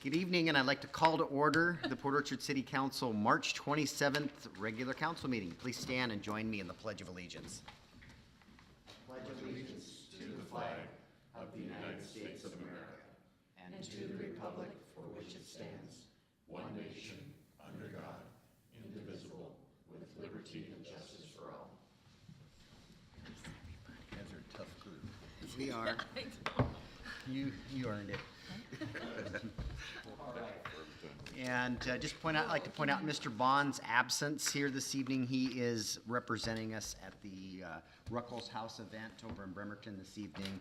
Good evening, and I'd like to call to order the Port Orchard City Council March 27th regular council meeting. Please stand and join me in the Pledge of Allegiance. Pledge allegiance to the flag of the United States of America and to the republic for which it stands, one nation, under God, indivisible, with liberty and justice for all. You guys are a tough group. We are. You earned it. And I'd like to point out Mr. Bond's absence here this evening. He is representing us at the Ruckles House event over in Bremerton this evening.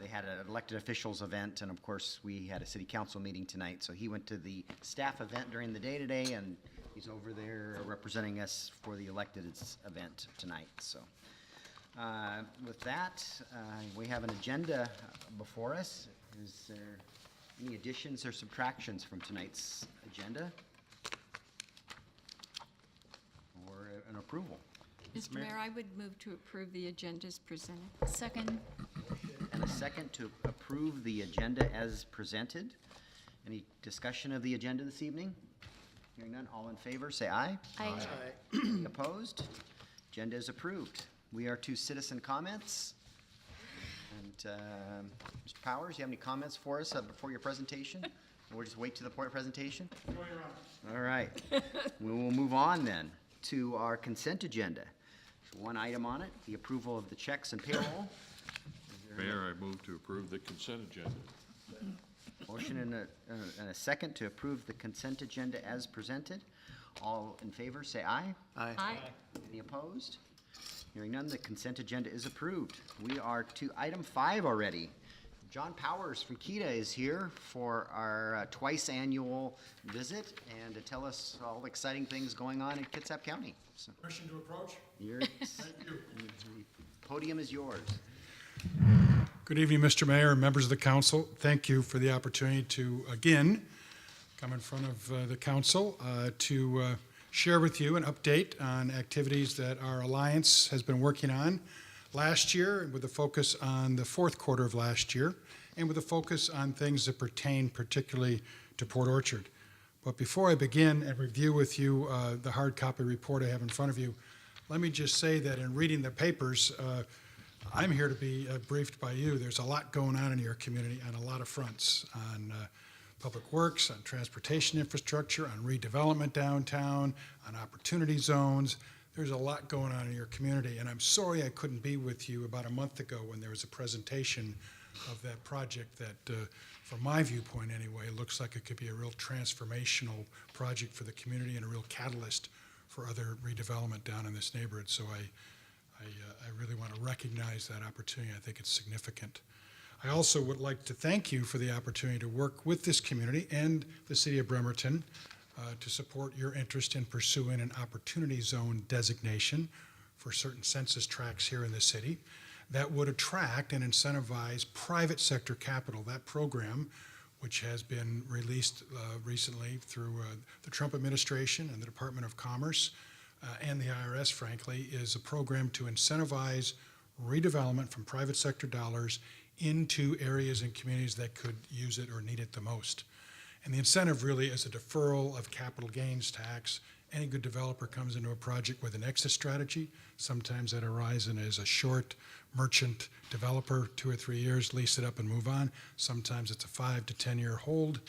They had an elected officials event, and of course, we had a city council meeting tonight. So he went to the staff event during the day today, and he's over there representing us for the elected event tonight. So with that, we have an agenda before us. Is there any additions or subtractions from tonight's agenda? Or an approval? Mr. Mayor, I would move to approve the agenda as presented. Second. And a second to approve the agenda as presented. Any discussion of the agenda this evening? Hearing none, all in favor, say aye. Aye. Any opposed? Agenda is approved. We are to citizen comments. And Mr. Powers, you have any comments for us before your presentation? Or we'll just wait to the point of presentation? All right. We will move on then to our consent agenda. There's one item on it, the approval of the checks and payroll. Mayor, I move to approve the consent agenda. Motion and a second to approve the consent agenda as presented. All in favor, say aye. Aye. Any opposed? Hearing none, the consent agenda is approved. We are to item 5 already. John Powers from KEDA is here for our twice annual visit and to tell us all the exciting things going on in Kitsap County. So Permission to approach? Thank you. The podium is yours. Good evening, Mr. Mayor and members of the council. Thank you for the opportunity to, again, come in front of the council to share with you an update on activities that our alliance has been working on last year with a focus on the fourth quarter of last year and with a focus on things that pertain particularly to Port Orchard. But before I begin and review with you the hard copy report I have in front of you, let me just say that in reading the papers, I'm here to be briefed by you. There's a lot going on in your community on a lot of fronts, on public works, on transportation infrastructure, on redevelopment downtown, on opportunity zones. There's a lot going on in your community, and I'm sorry I couldn't be with you about a month ago when there was a presentation of that project that, from my viewpoint anyway, looks like it could be a real transformational project for the community and a real catalyst for other redevelopment down in this neighborhood. So I really want to recognize that opportunity. I think it's significant. I also would like to thank you for the opportunity to work with this community and the city of Bremerton to support your interest in pursuing an opportunity zone designation for certain census tracts here in the city that would attract and incentivize private sector capital. That program, which has been released recently through the Trump administration and the Department of Commerce and the IRS, frankly, is a program to incentivize redevelopment from private sector dollars into areas and communities that could use it or need it the most. And the incentive really is a deferral of capital gains tax. Any good developer comes into a project with an exit strategy. Sometimes that horizon is a short merchant developer, 2 or 3 years, lease it up and move on. Sometimes it's a 5 to 10 year hold.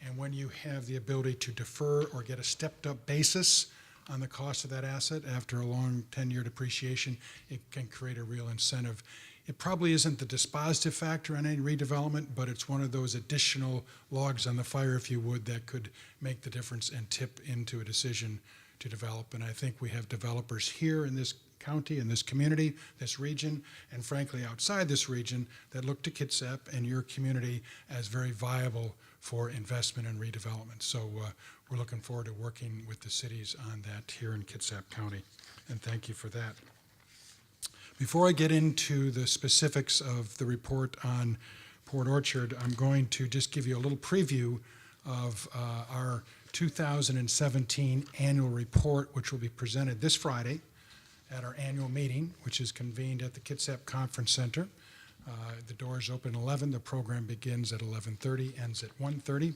And when you have the ability to defer or get a stepped up basis on the cost of that asset after a long 10-year depreciation, it can create a real incentive. It probably isn't the dispositive factor on any redevelopment, but it's one of those additional logs on the fire, if you would, that could make the difference and tip into a decision to develop. And I think we have developers here in this county, in this community, this region, and frankly outside this region that look to Kitsap and your community as very viable for investment and redevelopment. So we're looking forward to working with the cities on that here in Kitsap County, and thank you for that. Before I get into the specifics of the report on Port Orchard, I'm going to just give you a little preview of our 2017 annual report, which will be presented this Friday at our annual meeting, which is convened at the Kitsap Conference Center. The doors open at 11. The program begins at 11:30, ends at 1:30.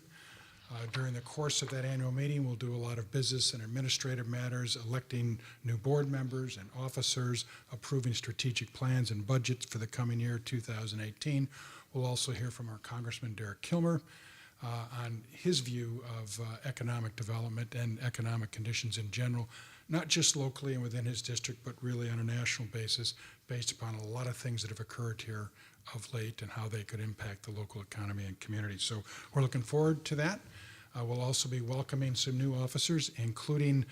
During the course of that annual meeting, we'll do a lot of business and administrative matters, electing new board members and officers, approving strategic plans and budgets for the coming year, 2018. We'll also hear from our Congressman Derek Kilmer on his view of economic development and economic conditions in general, not just locally and within his district, but really on a national basis, based upon a lot of things that have occurred here of late and how they could impact the local economy and community. So we're looking forward to that. We'll also be welcoming some new officers, including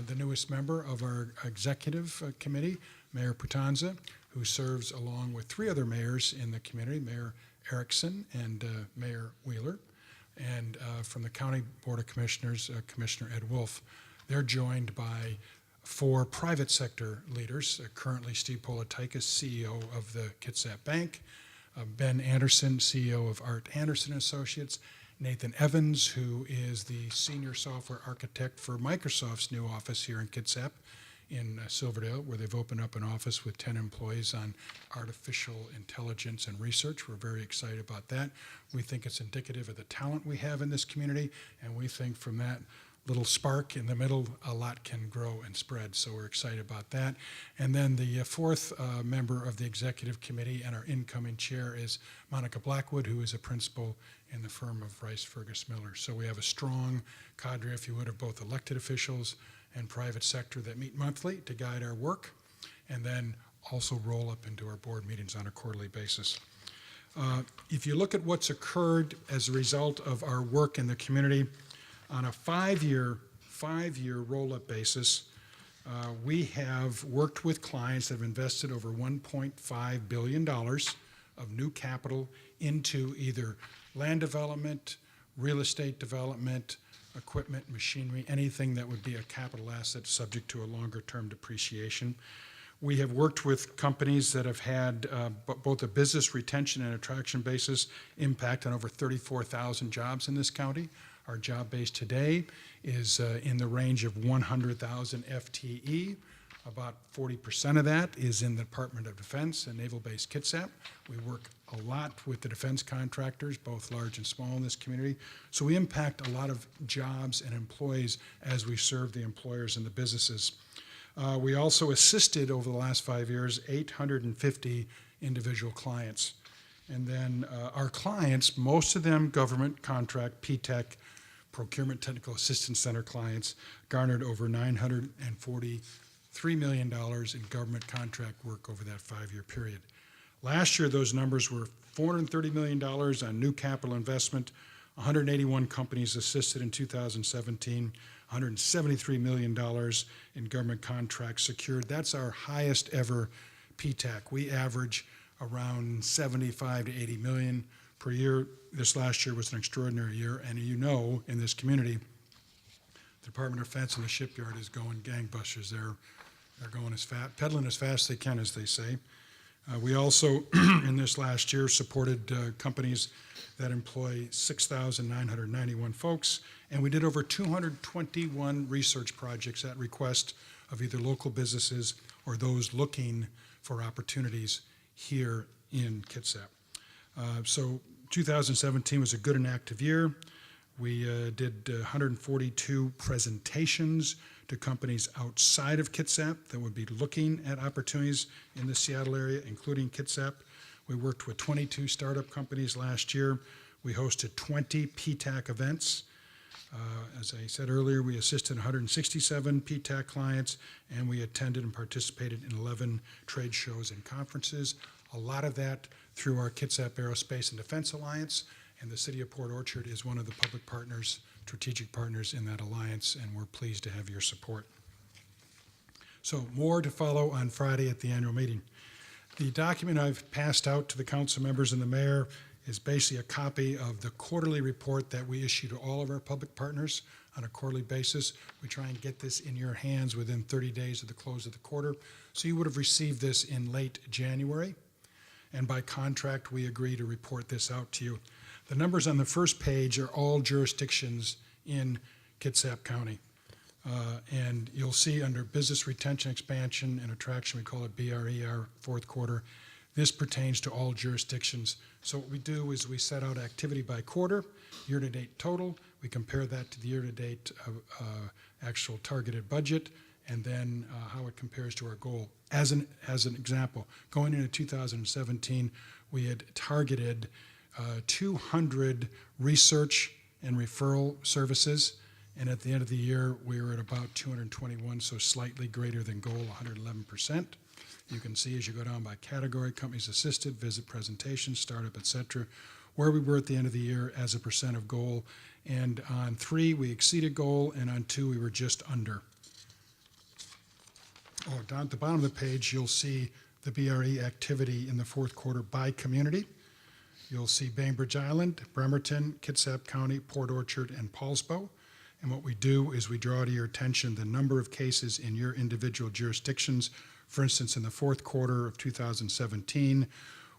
the newest member of our executive committee, Mayor Putanza, who serves along with 3 other mayors in the community, Mayor Erickson and Mayor Wheeler, and from the County Board of Commissioners, Commissioner Ed Wolf. They're joined by 4 private sector leaders, currently Steve Politaitis, CEO of the Kitsap Bank, Ben Anderson, CEO of Art Anderson Associates, Nathan Evans, who is the senior software architect for Microsoft's new office here in Kitsap in Silverdale, where they've opened up an office with 10 employees on artificial intelligence and research. We're very excited about that. We think it's indicative of the talent we have in this community, and we think from that little spark in the middle, a lot can grow and spread. So we're excited about that. And then the 4th member of the executive committee and our incoming chair is Monica Blackwood, who is a principal in the firm of Rice Fergus Miller. So we have a strong cadre, if you would, of both elected officials and private sector that meet monthly to guide our work, and then also roll up into our board meetings on a quarterly basis. If you look at what's occurred as a result of our work in the community, on a five-year roll-up basis, we have worked with clients that have invested over $1.5 billion of new capital into either land development, real estate development, equipment, machinery, anything that would be a capital asset subject to a longer-term depreciation. We have worked with companies that have had both a business retention and attraction basis impact on over 34,000 jobs in this county. Our job base today is in the range of 100,000 FTE. About 40% of that is in the Department of Defense and Naval Base Kitsap. We work a lot with the defense contractors, both large and small in this community. So we impact a lot of jobs and employees as we serve the employers and the businesses. We also assisted over the last 5 years 850 individual clients. And then our clients, most of them government contract, PTEC, Procurement Technical Assistance Center clients, garnered over $943 million in government contract work over that 5-year period. Last year, those numbers were $430 million on new capital investment, 181 companies assisted in 2017, $173 million in government contracts secured. That's our highest ever PTAC. We average around 75 to 80 million per year. This last year was an extraordinary year, and you know, in this community, the Department of Defense and the shipyard is going gangbusters. They're going as fast, pedaling as fast as they can, as they say. We also, in this last year, supported companies that employ 6,991 folks, and we did over 221 research projects at request of either local businesses or those looking for opportunities here in Kitsap. So 2017 was a good and active year. We did 142 presentations to companies outside of Kitsap that would be looking at opportunities in the Seattle area, including Kitsap. We worked with 22 startup companies last year. We hosted 20 PTAC events. As I said earlier, we assisted 167 PTAC clients, and we attended and participated in 11 trade shows and conferences. A lot of that through our Kitsap Aerospace and Defense Alliance, and the City of Port Orchard is one of the public partners, strategic partners in that alliance, and we're pleased to have your support. So more to follow on Friday at the annual meeting. The document I've passed out to the council members and the mayor is basically a copy of the quarterly report that we issue to all of our public partners on a quarterly basis. We try and get this in your hands within 30 days of the close of the quarter. So you would have received this in late January, and by contract, we agree to report this out to you. The numbers on the first page are all jurisdictions in Kitsap County. And you'll see under business retention, expansion, and attraction, we call it BRE, our fourth quarter, This pertains to all jurisdictions. So what we do is we set out activity by quarter, year-to-date total. We compare that to the year-to-date actual targeted budget, and then how it compares to our goal. As an example, going into 2017, we had targeted 200 research and referral services, and at the end of the year, we were at about 221, so slightly greater than goal, 111%. You can see as you go down by category, companies assisted, visit presentations, startup, et cetera, where we were at the end of the year as a percent of goal. And on 3, we exceeded goal, and on 2, we were just under. Oh, down at the bottom of the page, you'll see the BRE activity in the fourth quarter by community. You'll see Bainbridge Island, Bremerton, Kitsap County, Port Orchard, and Paulsbo. And what we do is we draw to your attention the number of cases in your individual jurisdictions. For instance, in the fourth quarter of 2017,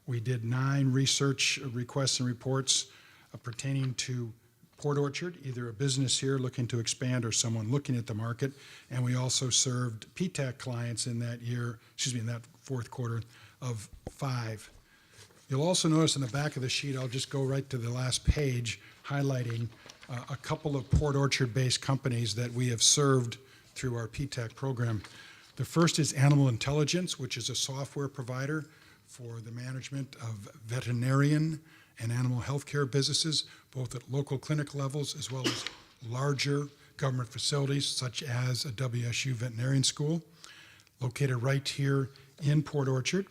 we did 9 research requests and reports pertaining to Port Orchard, either a business here looking to expand or someone looking at the market. And we also served PTAC clients in that year, in that fourth quarter of 5. You'll also notice in the back of the sheet, I'll just go right to the last page, highlighting a couple of Port Orchard-based companies that we have served through our PTAC program. The first is Animal Intelligence, which is a software provider for the management of veterinarian and animal healthcare businesses, both at local clinic levels as well as larger government facilities, such as a WSU veterinarian school, located right here in Port Orchard.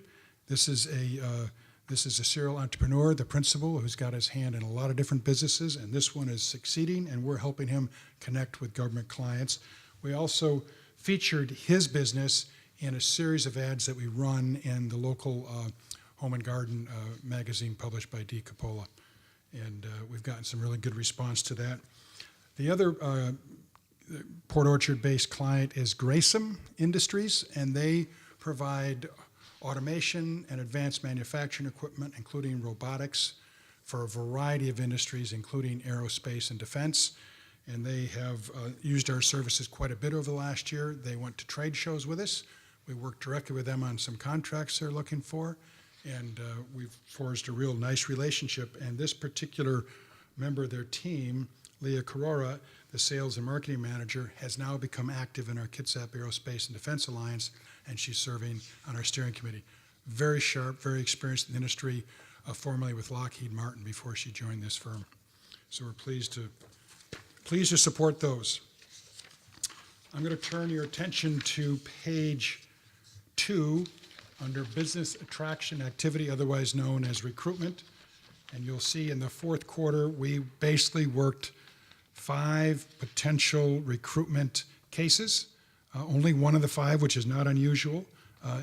This is a serial entrepreneur, the principal, who's got his hand in a lot of different businesses, and this one is succeeding, and we're helping him connect with government clients. We also featured his business in a series of ads that we run in the local Home and Garden magazine published by D. Coppola. And we've gotten some really good response to that. The other Port Orchard-based client is Grayson Industries, and they provide automation and advanced manufacturing equipment, including robotics, for a variety of industries, including aerospace and defense. And they have used our services quite a bit over the last year. They went to trade shows with us. We worked directly with them on some contracts they're looking for, and we've forged a real nice relationship. And this particular member of their team, Leah Carora, the sales and marketing manager, has now become active in our Kitsap Aerospace and Defense Alliance, and she's serving on our steering committee. Very sharp, very experienced in the industry, formerly with Lockheed Martin before she joined this firm. So we're pleased to support those. I'm going to turn your attention to page 2 under business attraction activity, otherwise known as recruitment. And you'll see in the fourth quarter, we basically worked 5 potential recruitment cases. Only one of the 5, which is not unusual,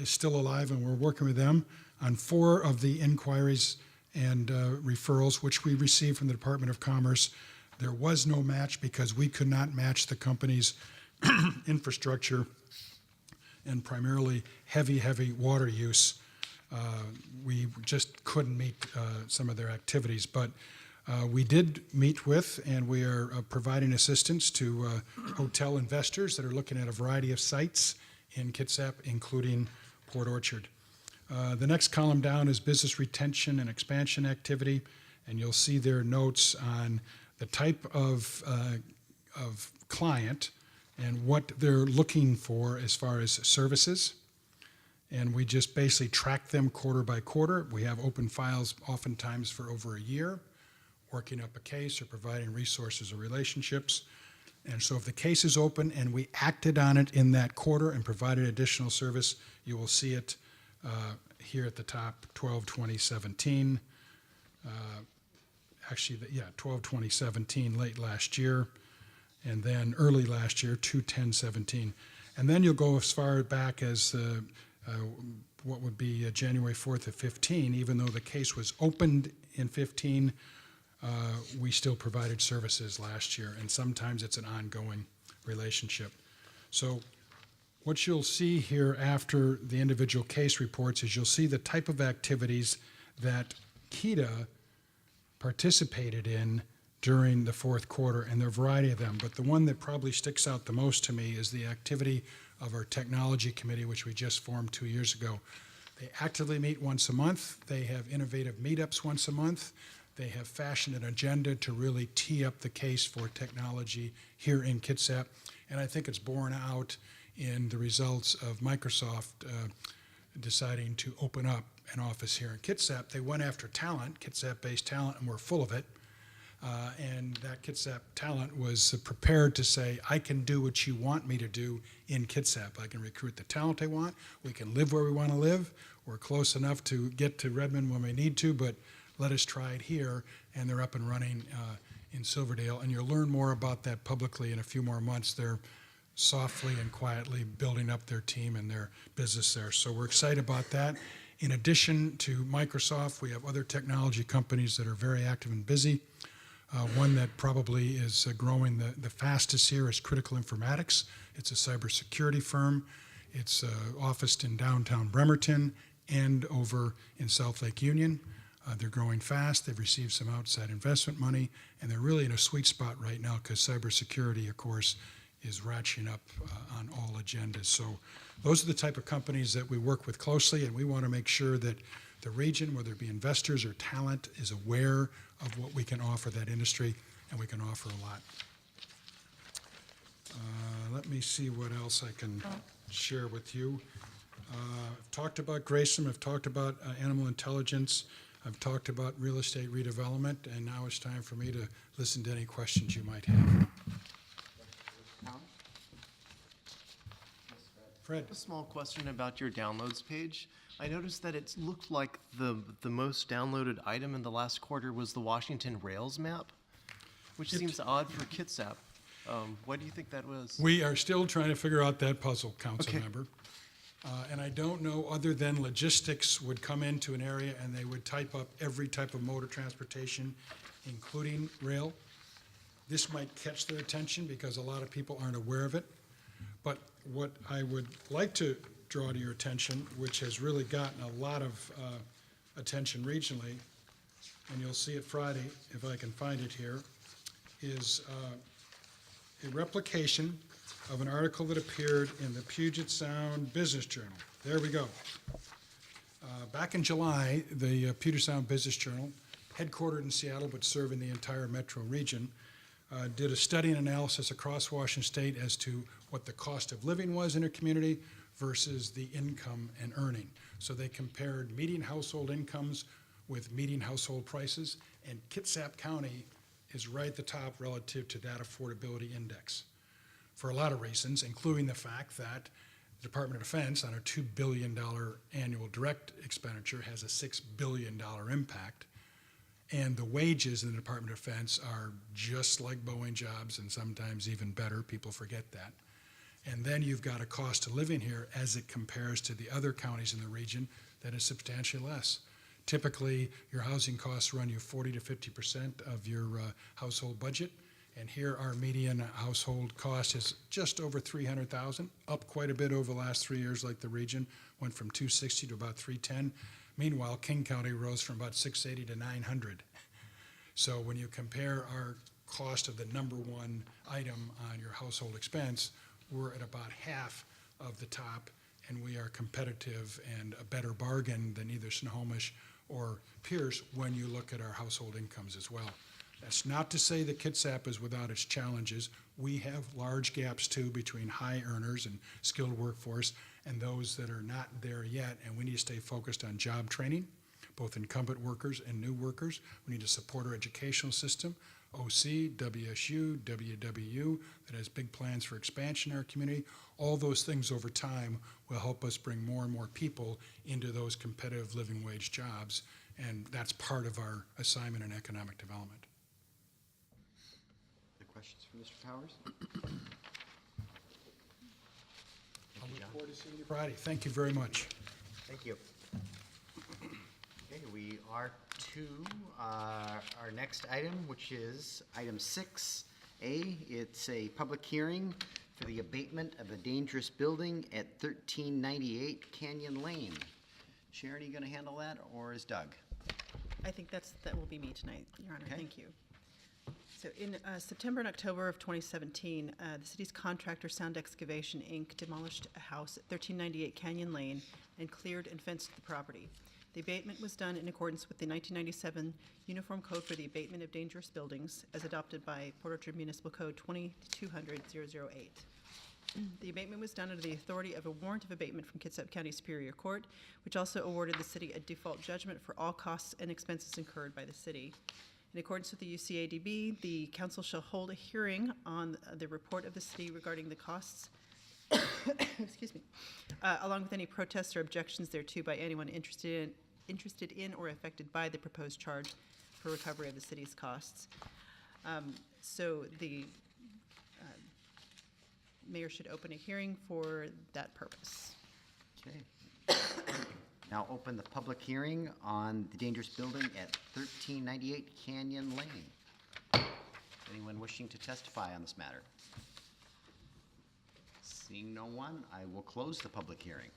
is still alive, and we're working with them on 4 of the inquiries and referrals which we received from the Department of Commerce. There was no match because we could not match the company's infrastructure and primarily heavy water use. We just couldn't meet some of their activities, but we did meet with, and we are providing assistance to hotel investors that are looking at a variety of sites in Kitsap, including Port Orchard. The next column down is business retention and expansion activity, and you'll see there notes on the type of client and what they're looking for as far as services. And we just basically track them quarter by quarter. We have open files oftentimes for over a year, working up a case or providing resources or relationships. And so if the case is open and we acted on it in that quarter and provided additional service, you will see it here at the top, 12/20/17. 12/20/17, late last year, and then early last year, 2/10/17. And then you'll go as far back as what would be January 4th of 15. Even though the case was opened in 15, we still provided services last year, and sometimes it's an ongoing relationship. So what you'll see here after the individual case reports is you'll see the type of activities that KEDA participated in during the fourth quarter, and there are a variety of them. But the one that probably sticks out the most to me is the activity of our technology committee, which we just formed 2 years ago. They actively meet once a month. They have innovative meetups once a month. They have fashioned an agenda to really tee up the case for technology here in Kitsap. And I think it's borne out in the results of Microsoft deciding to open up an office here in Kitsap. They went after talent, Kitsap-based talent, and we're full of it. And that Kitsap talent was prepared to say, I can do what you want me to do in Kitsap. I can recruit the talent I want. We can live where we want to live. We're close enough to get to Redmond when we need to, but let us try it here. And they're up and running in Silverdale. And you'll learn more about that publicly in a few more months. They're softly and quietly building up their team and their business there. So we're excited about that. In addition to Microsoft, we have other technology companies that are very active and busy. One that probably is growing the fastest here is Critical Informatics. It's a cybersecurity firm. It's officed in downtown Bremerton and over in South Lake Union. They're growing fast. They've received some outside investment money, and they're really in a sweet spot right now because cybersecurity, of course, is ratcheting up on all agendas. So those are the type of companies that we work with closely, and we want to make sure that the region, whether it be investors or talent, is aware of what we can offer that industry, and we can offer a lot. Let me see what else I can share with you. I've talked about Grayson, I've talked about animal intelligence, I've talked about real estate redevelopment, and now it's time for me to listen to any questions you might have. Fred? A small question about your downloads page. I noticed that it looked like the most downloaded item in the last quarter was the Washington Rails map, which seems odd for Kitsap. Why do you think that was? We are still trying to figure out that puzzle, council Okay. member. And I don't know, other than logistics would come into an area and they would type up every type of mode of transportation, including rail. This might catch their attention because a lot of people aren't aware of it. But what I would like to draw to your attention, which has really gotten a lot of attention regionally, and you'll see it Friday if I can find it here, is a replication of an article that appeared in the Puget Sound Business Journal. There we go. Back in July, the Puget Sound Business Journal, headquartered in Seattle but serving the entire metro region, did a study and analysis across Washington State as to what the cost of living was in a community versus the income and earning. So they compared median household incomes with median household prices, and Kitsap County is right at the top relative to that affordability index for a lot of reasons, including the fact that the Department of Defense, on a $2 billion annual direct expenditure, has a $6 billion impact. And the wages in the Department of Defense are just like Boeing jobs and sometimes even better. People forget that. And then you've got a cost of living here as it compares to the other counties in the region that is substantially less. Typically, your housing costs run you 40 to 50% of your household budget. And here our median household cost is just over $300,000, up quite a bit over the last 3 years like the region, went from $260 to about $310. Meanwhile, King County rose from about $680 to $900. So when you compare our cost of the number one item on your household expense, we're at about half of the top, and we are competitive and a better bargain than either Snohomish or Pierce when you look at our household incomes as well. That's not to say that Kitsap is without its challenges. We have large gaps too between high earners and skilled workforce and those that are not there yet, and we need to stay focused on job training, both incumbent workers and new workers. We need to support our educational system, OC, WSU, WWU, that has big plans for expansion in our community. All those things over time will help us bring more and more people into those competitive living wage jobs, and that's part of our assignment in economic development. Other questions for Mr. Powers? I look forward to seeing you Friday. Thank you very much. Thank you. Okay, we are to our next item, which is item 6A. It's a public hearing for the abatement of a dangerous building at 1398 Canyon Lane. Sharon, are you going to handle that, or is Doug? I think that will be me tonight, Your Honor. Okay. Thank you. So in September and October of 2017, the city's contractor, Sound Excavation, Inc., demolished a house at 1398 Canyon Lane and cleared and fenced the property. The abatement was done in accordance with the 1997 Uniform Code for the Abatement of Dangerous Buildings, as adopted by Port Orchard Municipal Code 2200-008. The abatement was done under the authority of a warrant of abatement from Kitsap County Superior Court, which also awarded the city a default judgment for all costs and expenses incurred by the city. In accordance with the UCADB, the council shall hold a hearing on the report of the city regarding the costs, excuse me, along with any protests or objections thereto by anyone interested in or affected by the proposed charge for recovery of the city's costs. So the mayor should open a hearing for that purpose. Okay. Now open the public hearing on the dangerous building at 1398 Canyon Lane. Anyone wishing to testify on this matter? Seeing no one, I will close the public hearing.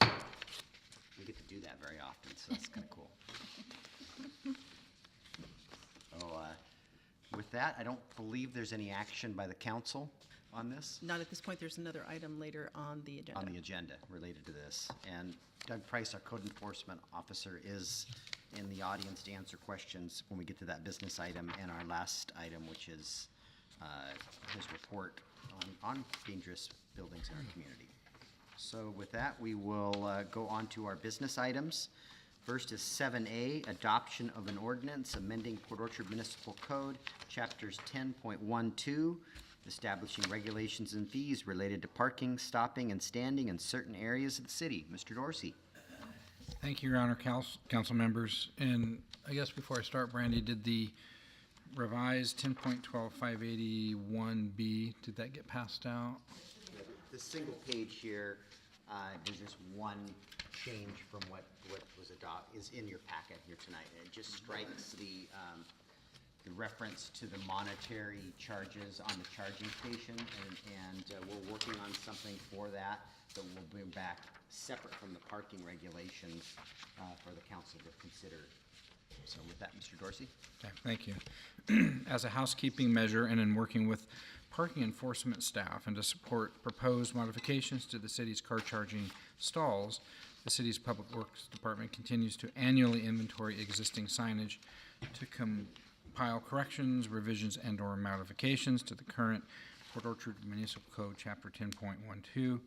We get to do that very often, so that's kind of cool. So, with that, I don't believe there's any action by the council on this. Not at this point. There's another item later on the agenda. On the agenda related to this. And Doug Price, our code enforcement officer, is in the audience to answer questions when we get to that business item and our last item, which is his report on dangerous buildings in our community. So with that, we will go on to our business items. First is 7A, adoption of an ordinance amending Port Orchard Municipal Code, chapters 10.12, establishing regulations and fees related to parking, stopping, and standing in certain areas of the city. Mr. Dorsey. Thank you, Your Honor, council members. And I guess before I start, Brandy, did the revised 10.12581B, did that get passed out? The single page here, there's just one change from what was is in your packet here tonight. And it just strikes the reference to the monetary charges on the charging station, and we're working on something for that we'll bring back separate from the parking regulations for the council to consider. So with that, Mr. Dorsey. Okay, thank you. As a housekeeping measure and in working with parking enforcement staff and to support proposed modifications to the city's car charging stalls, the city's Public Works Department continues to annually inventory existing signage to compile corrections, revisions, and/or modifications to the current Port Orchard Municipal Code, Chapter 10.12.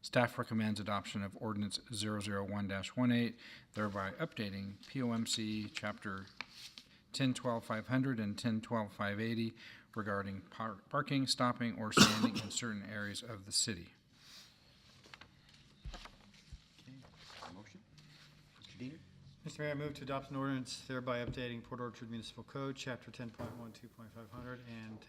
Staff recommends adoption of Ordinance 001-18, thereby updating POMC Chapter 10.12.500 and 10.12.580 regarding parking, stopping, or standing in certain areas of the city. Okay, motion. Mr. Diener. Mr. Mayor, I move to adopt an ordinance thereby updating Port Orchard Municipal Code, Chapter 10.12.500 and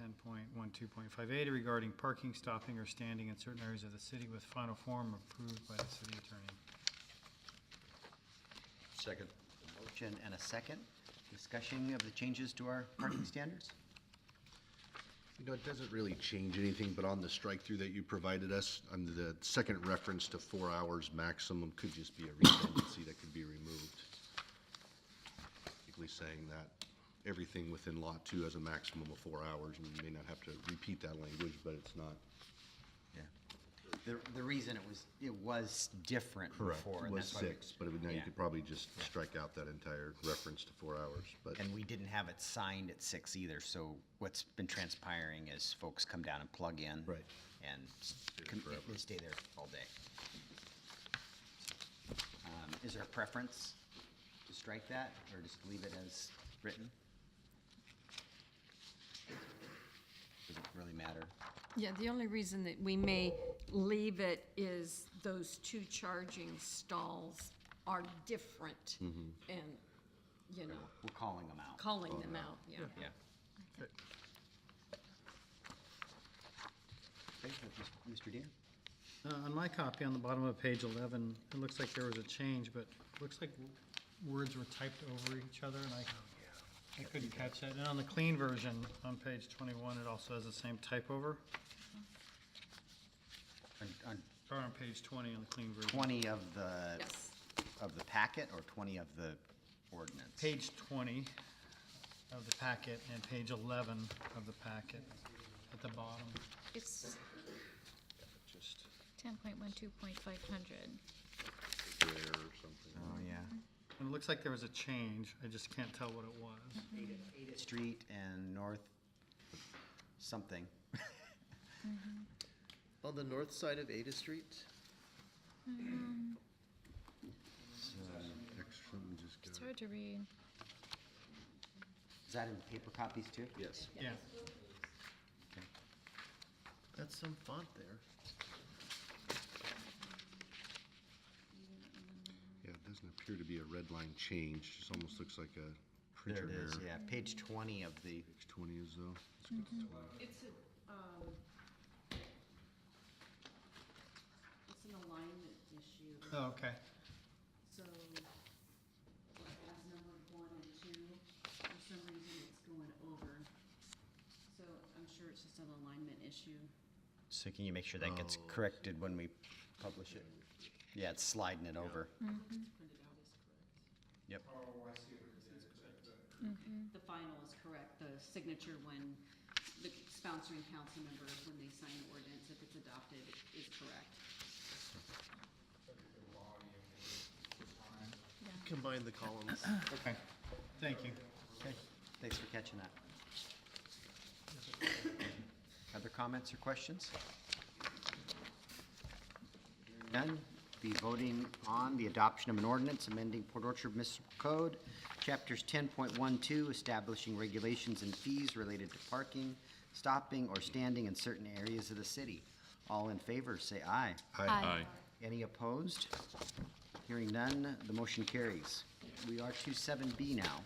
10.12.580 regarding parking, stopping, or standing in certain areas of the city with final form approved by the city attorney. Second. Motion and a second. Discussion of the changes to our parking standards? You know, it doesn't really change anything, but on the strike-through that you provided us, under the second reference to 4 hours maximum could just be a redundancy that could be removed. Basically saying that everything within Lot 2 has a maximum of 4 hours, and you may not have to repeat that language, but it's not. Yeah. The reason it was different before. It and was that's why 6, but now you Yeah. could probably just strike out that entire reference to 4 hours, but. And we didn't have it signed at 6 either, so what's been transpiring is folks come down and plug in. Right. And they stay there all day. Is there a preference to strike that, or just leave it as written? Doesn't really matter. Yeah, the only reason that we may leave it is those two charging stalls are different. And, you know, We're calling them out. calling them out, yeah. Yeah. Okay, Mr. Diener? On my copy, on the bottom of page 11, it looks like there was a change, but it looks like words were typed over each other, and I couldn't catch that. And on the clean version, on page 21, it also has the same type over. On Or on page 20 on the clean version. 20 of Yes. the packet, or 20 of the ordinance? Page 20, of the packet and page 11 of the packet at the bottom. It's Just 10.12.500. there or something. Oh, yeah. And it looks like there was a change, I just can't tell what it was. Ada Street and North something. On the north side of Ada Street? Extra, something just It's got, hard to read. Is that in paper copies too? yes. Yeah. That's some font there. Yeah, it doesn't appear to be a red line change, just almost looks like a There printer it is, error. yeah, page 20 of the, Page 20 is though. Let's get to 20. It's it's an alignment issue. Oh, okay. So, as number 1 and 2, for some reason it's going over. So I'm sure it's just an alignment issue. so can you make sure that gets corrected when we publish it? Yeah, it's sliding it over. Printed out is correct. Yep. The final is correct, the signature when the sponsoring council members, when they sign the ordinance, if it's adopted, is correct. Combine the columns. Okay, thank you. Okay, thanks for catching that. Other comments or questions? None. Be voting on the adoption of an ordinance amending Port Orchard Municipal Code, Chapters 10.12, establishing regulations and fees related to parking, stopping, or standing in certain areas of the city. All in favor, say aye. Aye. Any opposed? Hearing none, the motion carries. We are to 7B now,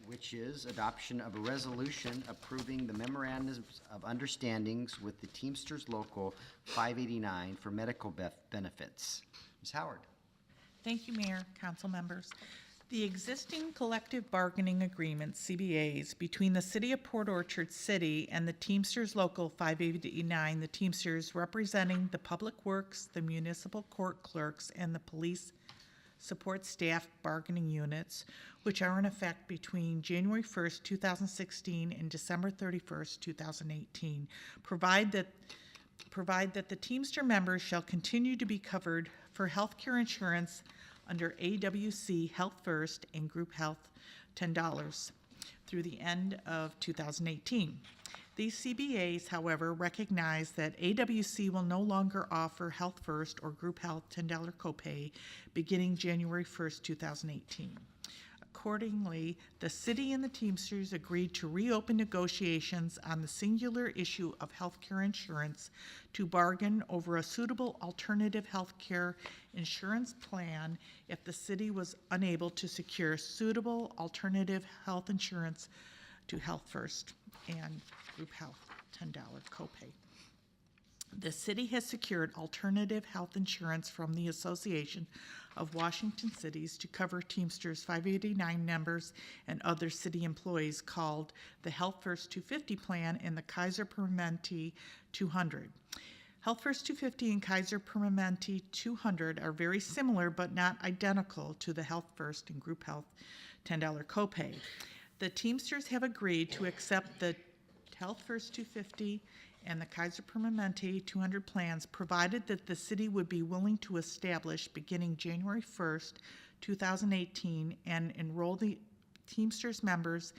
which is adoption of a resolution approving the memorandums of understandings with the Teamsters Local 589 for medical benefits. Ms. Howard? Thank you, Mayor, council members. The existing collective bargaining agreements, CBAs, between the City of Port Orchard City and the Teamsters Local 589, the Teamsters representing the Public Works, the Municipal Court Clerks, and the Police Support Staff Bargaining Units, which are in effect between January 1st, 2016 and December 31st, 2018, provide that the Teamster members shall continue to be covered for healthcare insurance under AWC Health First and Group Health $10 through the end of 2018. These CBAs, however, recognize that AWC will no longer offer Health First or Group Health $10 copay beginning January 1st, 2018. Accordingly, the city and the Teamsters agreed to reopen negotiations on the singular issue of healthcare insurance to bargain over a suitable alternative healthcare insurance plan if the city was unable to secure suitable alternative health insurance to Health First and Group Health $10 copay. The city has secured alternative health insurance from the Association of Washington Cities to cover Teamsters 589 members and other city employees called the Health First 250 plan and the Kaiser Permanente 200. Health First 250 and Kaiser Permanente 200 are very similar but not identical to the Health First and Group Health $10 copay. The Teamsters have agreed to accept the Health First 250 and the Kaiser Permanente 200 plans, provided that the city would be willing to establish, beginning January 1st, 2018, and enroll the Teamsters members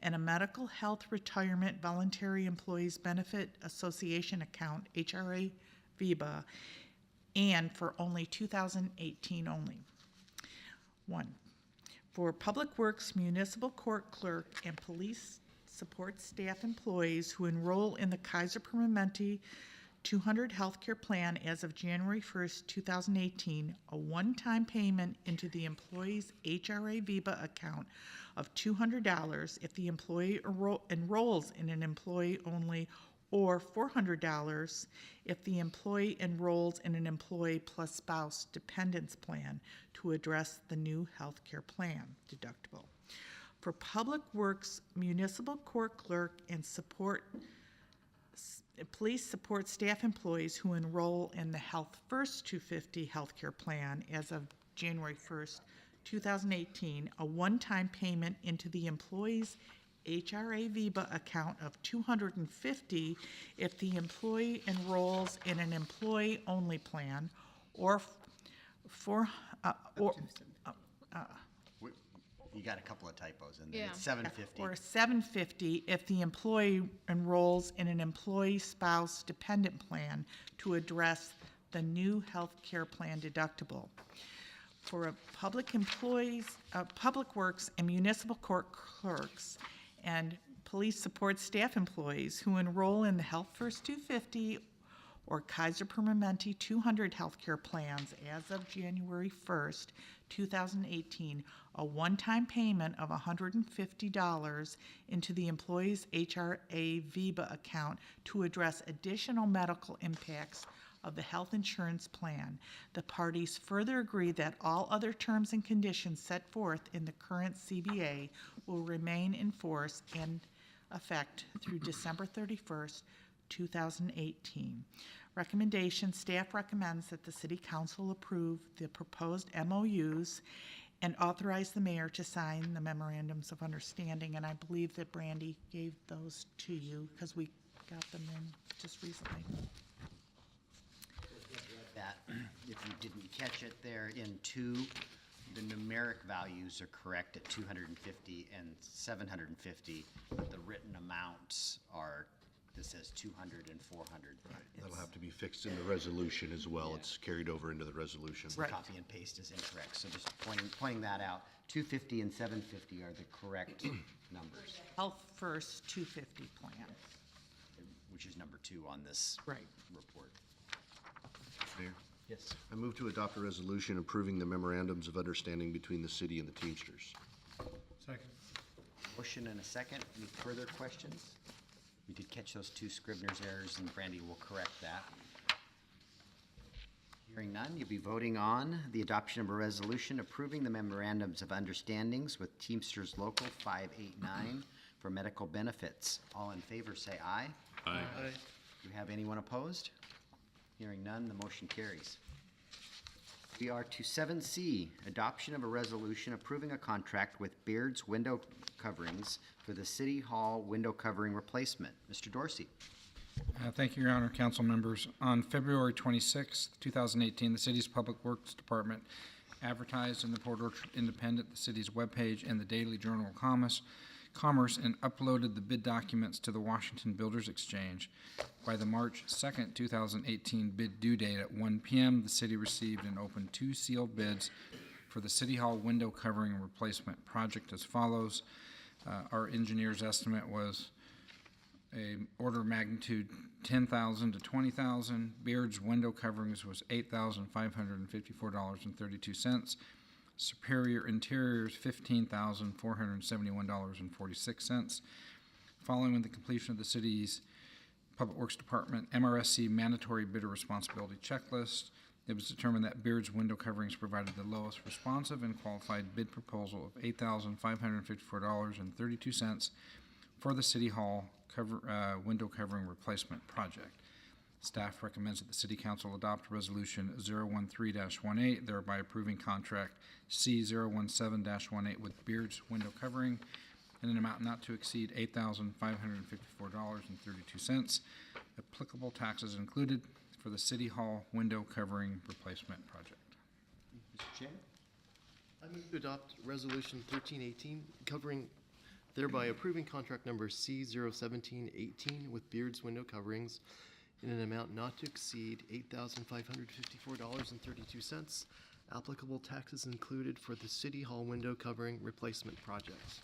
in a Medical Health Retirement Voluntary Employees Benefit Association account, HRA VEBA, and for only 2018 only. 1. For Public Works, Municipal Court Clerk, and Police Support Staff employees who enroll in the Kaiser Permanente 200 healthcare plan as of January 1st, 2018, a one-time payment into the employee's HRA VEBA account of $200 if the employee enrolls in an employee-only, or $400 if the employee enrolls in an employee plus spouse dependents plan to address the new healthcare plan deductible. For Public Works, Municipal Court Clerk, and Police Support Staff employees who enroll in the Health First 250 healthcare plan as of January 1st, 2018, a one-time payment into the employee's HRA VEBA account of $250 if the employee enrolls in an employee-only plan, or You got a couple of typos in there. Yeah. It's $750. or $750 if the employee enrolls in an employee spouse dependent plan to address the new health care plan deductible. For public employees, public works and municipal court clerks and police support staff employees who enroll in the Health First 250 or Kaiser Permanente 200 healthcare plans as of January 1st, 2018, a one-time payment of $150 into the employee's HRA VEBA account to address additional medical impacts of the health insurance plan. The parties further agree that all other terms and conditions set forth in the current CBA will remain in force and effect through December 31st, 2018. Recommendation, staff recommends that the City Council approve the proposed MOUs and authorize the mayor to sign the memorandums of understanding. And I believe that Brandy gave those to you because we got them in just recently. That, if you didn't catch it there, in 2, the numeric values are correct at 250 and 750, but the written amounts are, this says 200 and 400. That'll have to be fixed in the resolution as well. It's carried over into the resolution. Right. Copy and paste is incorrect, so just pointing that out. 250 and 750 are the correct numbers, Health First 250 plan. which is number 2 on this Right. report. Mayor, Yes. I move to adopt a resolution approving the memorandums of understanding between the city and the Teamsters. Second. Motion and a second. Any further questions? We did catch those 2 Scribner's errors, and Brandy will correct that. Hearing none, you'll be voting on the adoption of a resolution approving the memorandums of understandings with Teamsters Local 589 for medical benefits. All in favor, say aye. Aye. Do you have anyone opposed? Hearing none, the motion carries. We are to 7C, adoption of a resolution approving a contract with Beard's Window Coverings for the City Hall window covering replacement. Mr. Dorsey. Thank you, Your Honor, council members. On February 26, 2018, the city's Public Works Department advertised in the Port Orchard Independent, the city's webpage, and the Daily Journal of Commerce, and uploaded the bid documents to the Washington Builders Exchange. By the March 2nd, 2018 bid due date at 1 p.m., the city received and opened 2 sealed bids for the City Hall window covering replacement project as follows. Our engineer's estimate was a order of magnitude 10,000 to 20,000. Beard's window coverings was $8,554.32. Superior Interiors, $15,471.46. Following the completion of the city's Public Works Department MRSC mandatory bidder responsibility checklist, it was determined that Beard's window coverings provided the lowest responsive and qualified bid proposal of $8,554.32 for the City Hall window covering replacement project. Staff recommends that the City Council adopt Resolution 013-18, thereby approving contract C017-18 with Beard's window covering in an amount not to exceed $8,554.32. Applicable taxes included for the City Hall window covering replacement project. Mr. Chair? I move to adopt Resolution 1318, thereby approving contract number C01718 with Beard's window coverings in an amount not to exceed $8,554.32. Applicable taxes included for the City Hall window covering replacement projects.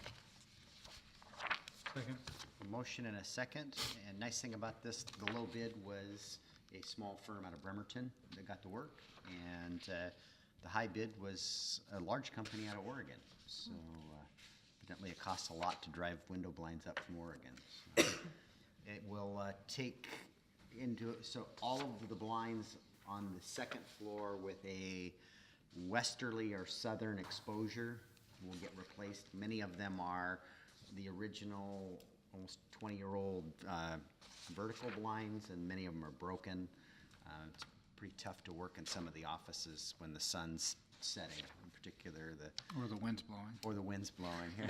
Second. A motion and a second, and nice thing about this, the low bid was a small firm out of Bremerton that got to work, and the high bid was a large company out of Oregon. So evidently it costs a lot to drive window blinds up from Oregon. So it will take into, so all of the blinds on the second floor with a westerly or southern exposure will get replaced. Many of them are the original, almost 20-year-old vertical blinds, and many of them are broken. It's pretty tough to work in some of the offices when the sun's setting, in particular the, Or the wind's blowing. or the wind's blowing here.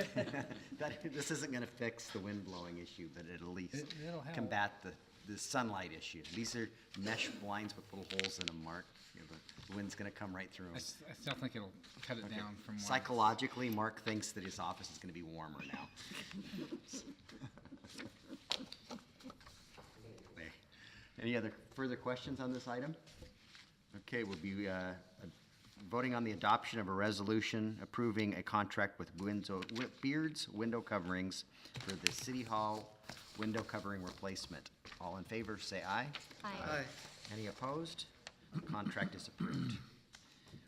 This isn't gonna fix the wind blowing issue, but it'll at least It'll help. combat the sunlight issue. These are mesh blinds with little holes in them, Mark. You know, the wind's gonna come right through them. I still think it'll cut it down from what. Psychologically, Mark thinks that his office is gonna be warmer now. Any other further questions on this item? Okay, we'll be voting on the adoption of a resolution approving a contract with Beards Window Coverings for the City Hall window covering replacement. All in favor, say aye. Aye. Any opposed? Contract is approved.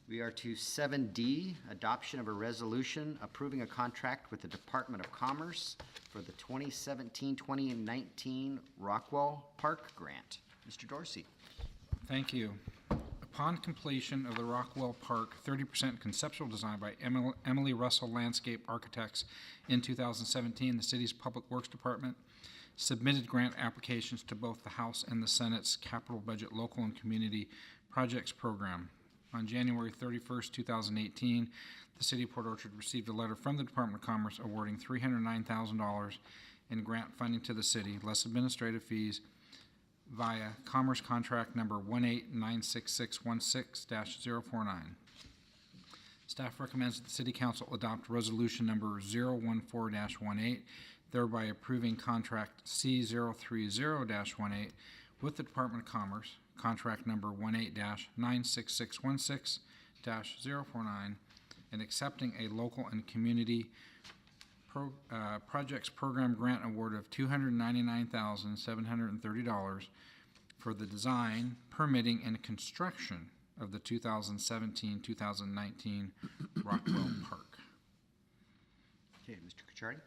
We are to 7D, adoption of a resolution approving a contract with the Department of Commerce for the 2017-2019 Rockwell Park Grant. Mr. Dorsey. Thank you. Upon completion of the Rockwell Park 30% conceptual design by Emily Russell Landscape Architects in 2017, the city's Public Works Department submitted grant applications to both the House and the Senate's Capital Budget Local and Community Projects Program. On January 31st, 2018, the City of Port Orchard received a letter from the Department of Commerce awarding $309,000 in grant funding to the city, less administrative fees, via Commerce Contract Number 1896616-049. Staff recommends that the City Council adopt Resolution Number 014-18, thereby approving Contract C030-18 with the Department of Commerce, Contract Number 18-96616-049, and accepting a local and community projects program grant award of $299,730 for the design, permitting, and construction of the 2017-2019 Rockwell Park. Okay, Mr. Kuchardi.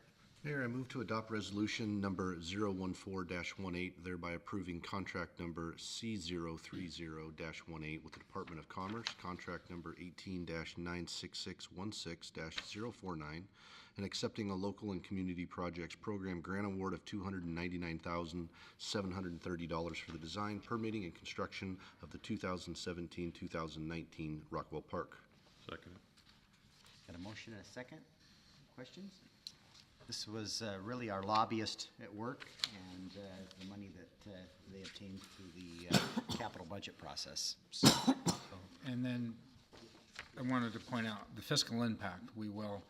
Mayor, I move to adopt resolution number 014-18, thereby approving contract number C030-18 with the Department of Commerce, contract number 18-96616-049, and accepting a local and community projects program grant award of $299,730 for the design, permitting, and construction of the 2017-2019 Rockwell Park. Second. Got a motion and a second? Questions? This was really our lobbyist at work and the money that they obtained through the capital budget process. So, And then I wanted to point out the fiscal impact. We will,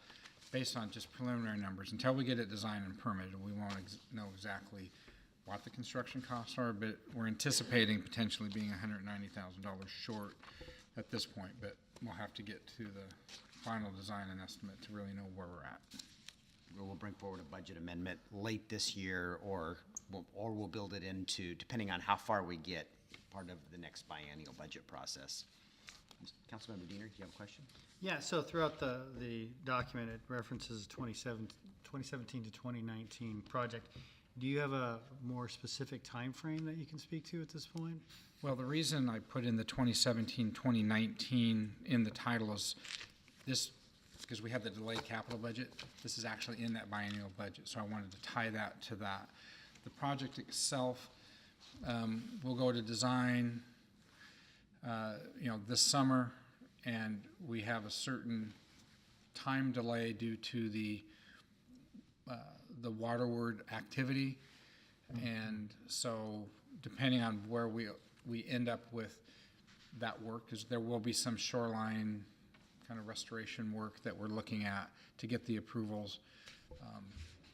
based on just preliminary numbers, until we get it designed and permitted, we won't know exactly what the construction costs are, but we're anticipating potentially being $190,000 short at this point, but we'll have to get to the final design and estimate to really know where we're at. we'll bring forward a budget amendment late this year, or we'll build it into, depending on how far we get, part of the next biennial budget process. Councilmember Diener, do you have a question? Yeah, so throughout the document, it references 2017 to 2019 project. Do you have a more specific time frame that you can speak to at this point? Well, the reason I put in the 2017-2019 in the title is this, because we have the delayed capital budget. This is actually in that biennial budget, so I wanted to tie that to that. The project itself will go to design, this summer, and we have a certain time delay due to the waterward activity, and so depending on where we end up with that work, because there will be some shoreline kind of restoration work that we're looking at to get the approvals.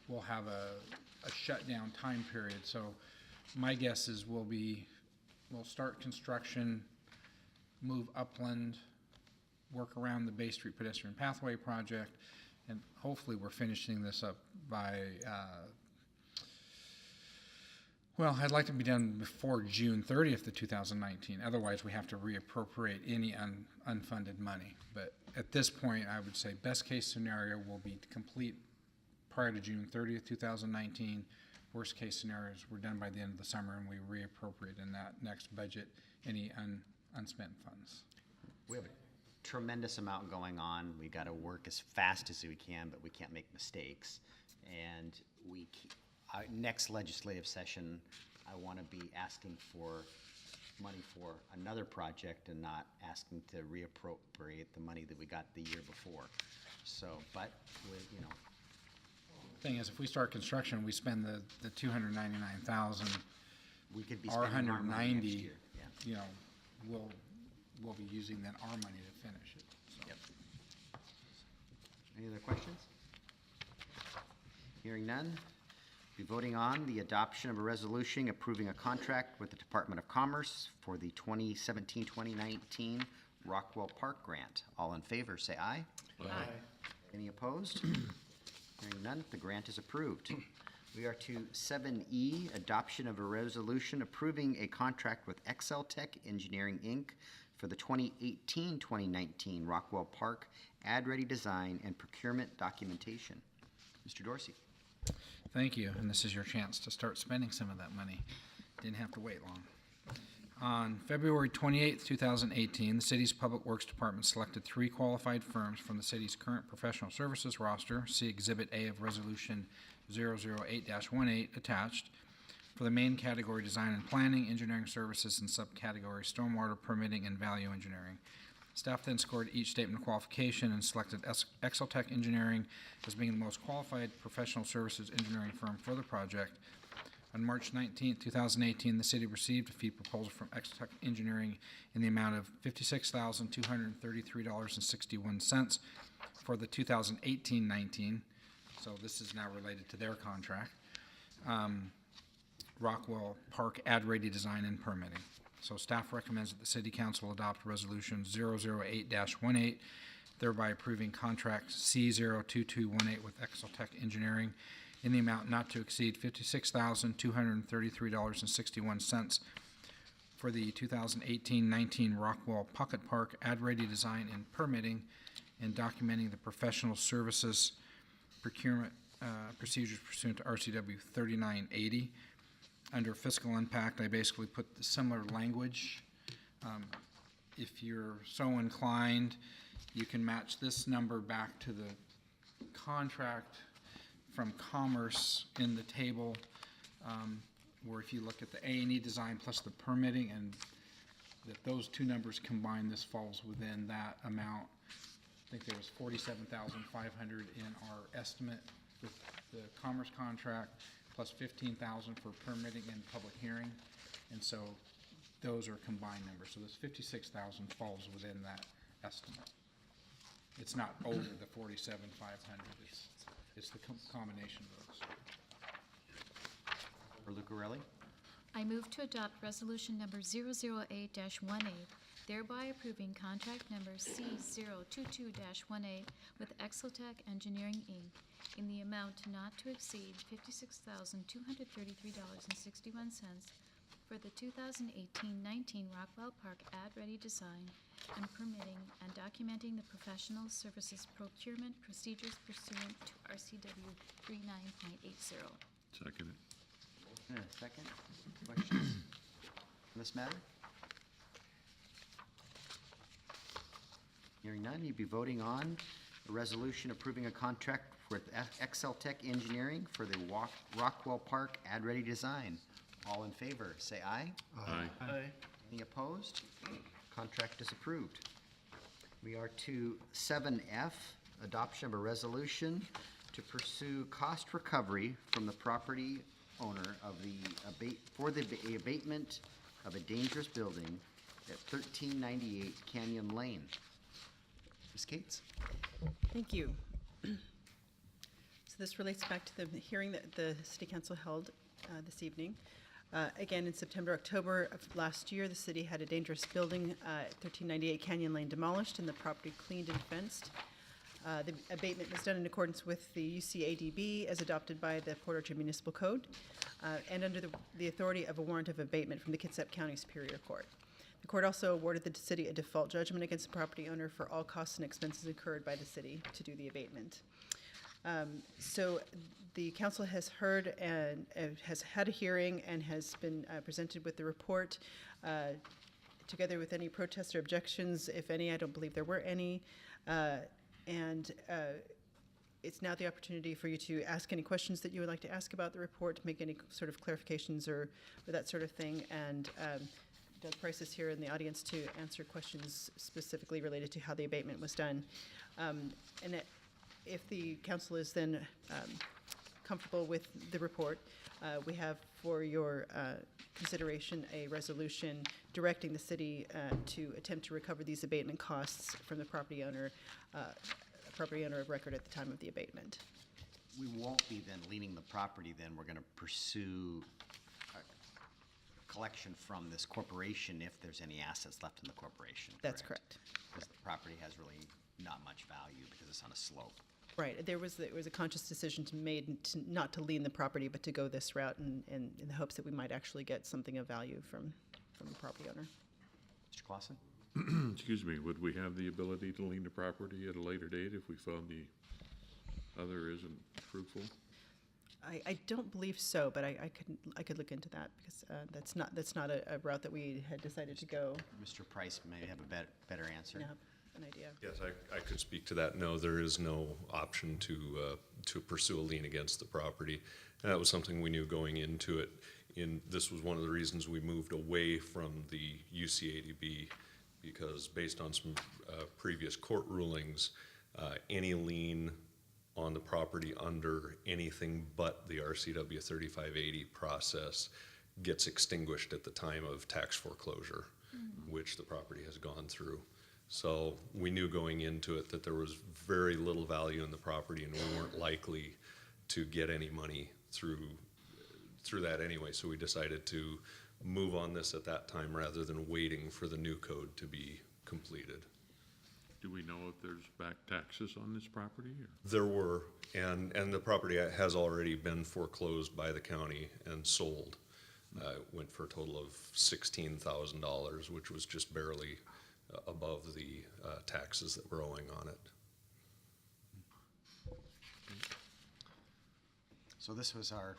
We'll have a shutdown time period, so my guess is we'll start construction, move upland, work around the Bay Street Pedestrian Pathway project, and hopefully we're finishing this up by, I'd like to be done before June 30th of 2019. Otherwise, we have to reappropriate any unfunded money. But at this point, I would say best case scenario will be complete prior to June 30th, 2019. Worst case scenarios, we're done by the end of the summer, and we reappropriate in that next budget any unspent funds. We have a tremendous amount going on. We got to work as fast as we can, but we can't make mistakes. And next legislative session, I want to be asking for money for another project and not asking to reappropriate the money that we got the year before. So, but, you know, Thing is, if we start construction, we spend the 299,000, we could be our spending our money next 190, year. Yeah. you know, we'll be using then our money to finish it. So. Yep. Any other questions? Hearing none, be voting on the adoption of a resolution approving a contract with the Department of Commerce for the 2017-2019 Rockwell Park Grant. All in favor, say aye. Aye. Any opposed? Hearing none, the grant is approved. We are to 7E, adoption of a resolution approving a contract with Excel Tech Engineering, Inc. for the 2018-2019 Rockwell Park ad-ready design and procurement documentation. Mr. Dorsey. Thank you, and this is your chance to start spending some of that money. Didn't have to wait long. On February 28th, 2018, the city's Public Works Department selected 3 qualified firms from the city's current professional services roster, see Exhibit A of Resolution 008-18 attached, for the main category Design and Planning, Engineering Services, and subcategory Stormwater Permitting and Value Engineering. Staff then scored each statement of qualification and selected Excel Tech Engineering as being the most qualified professional services engineering firm for the project. On March 19, 2018, the city received a fee proposal from Excel Tech Engineering in the amount of $56,233.61 for the 2018-19. So this is now related to their contract. Rockwell Park ad-ready design and permitting. So staff recommends that the city council adopt resolution 008-18, thereby approving contract C02218 with Excel Tech Engineering in the amount not to exceed $56,233.61 for the 2018-19 Rockwell Pocket Park ad-ready design and permitting, and documenting the professional services procurement procedures pursuant to RCW 3980. Under fiscal impact, I basically put the similar language. If you're so inclined, you can match this number back to the contract from Commerce in the table, where if you look at the A&E design plus the permitting, and that those two numbers combined, this falls within that amount. I think there was $47,500 in our estimate with the Commerce contract, plus $15,000 for permitting and public hearing, and so those are combined numbers. So this $56,000 falls within that estimate. It's not over the $47,500. It's the combination of those. For Lucarelli. I move to adopt resolution number 008-18, thereby approving contract number C022-18 with Excel Tech Engineering, Inc. in the amount not to exceed $56,233.61 for the 2018-19 Rockwell Park ad-ready design and permitting and documenting the professional services procurement procedures pursuant to RCW 39.80. Second it. And a second. Questions on this matter? Hearing none, you'd be voting on a resolution approving a contract with Excel Tech Engineering for the Rockwell Park ad-ready design. All in favor, say aye. Aye. Any opposed? Contract is approved. We are to 7F, adoption of a resolution to pursue cost recovery from the property owner of the abatement of a dangerous building at 1398 Canyon Lane. Ms. Cates? Thank you. So this relates back to the hearing that the City Council held this evening. Again, in September, October of last year, the city had a dangerous building at 1398 Canyon Lane demolished and the property cleaned and fenced. The abatement was done in accordance with the UCADB as adopted by the Port Orchard Municipal Code and under the authority of a warrant of abatement from the Kitsap County Superior Court. The court also awarded the city a default judgment against the property owner for all costs and expenses incurred by the city to do the abatement. So the council has heard and has had a hearing and has been presented with the report together with any protests or objections, if any. I don't believe there were any. It's now the opportunity for you to ask any questions that you would like to ask about the report, make any sort of clarifications or that sort of thing. And Doug Price is here in the audience to answer questions specifically related to how the abatement was done. If the council is then comfortable with the report, we have for your consideration a resolution directing the city to attempt to recover these abatement costs from the property owner of record at the time of the abatement. We won't be then leaning the property, then we're gonna pursue a collection from this corporation if there's any assets left in the corporation. That's correct. Because the property has really not much value because it's on a slope. Right, there was a conscious decision made not to lien the property, but to go this route and in the hopes that we might actually get something of value from the property owner. Mr. Clausen? Excuse me, would we have the ability to lien the property at a later date if we found the other isn't fruitful? I don't believe so, but I could look into that because that's not a route that we had decided to go. Mr. Price may have a better answer. You have an idea. Yes, I could speak to that. No, there is no option to pursue a lien against the property. And that was something we knew going into it. This was one of the reasons we moved away from the UCADB, because based on some previous court rulings, any lien on the property under anything but the RCW 3580 process gets extinguished at the time of tax foreclosure, which the property has gone through. So we knew going into it that there was very little value in the property and we weren't likely to get any money through that anyway. So we decided to move on this at that time rather than waiting for the new code to be completed. Do we know if there's back taxes on this property? Or? There were, and the property has already been foreclosed by the county and sold. Went for a total of $16,000, which was just barely above the taxes that were owing on it. So this was our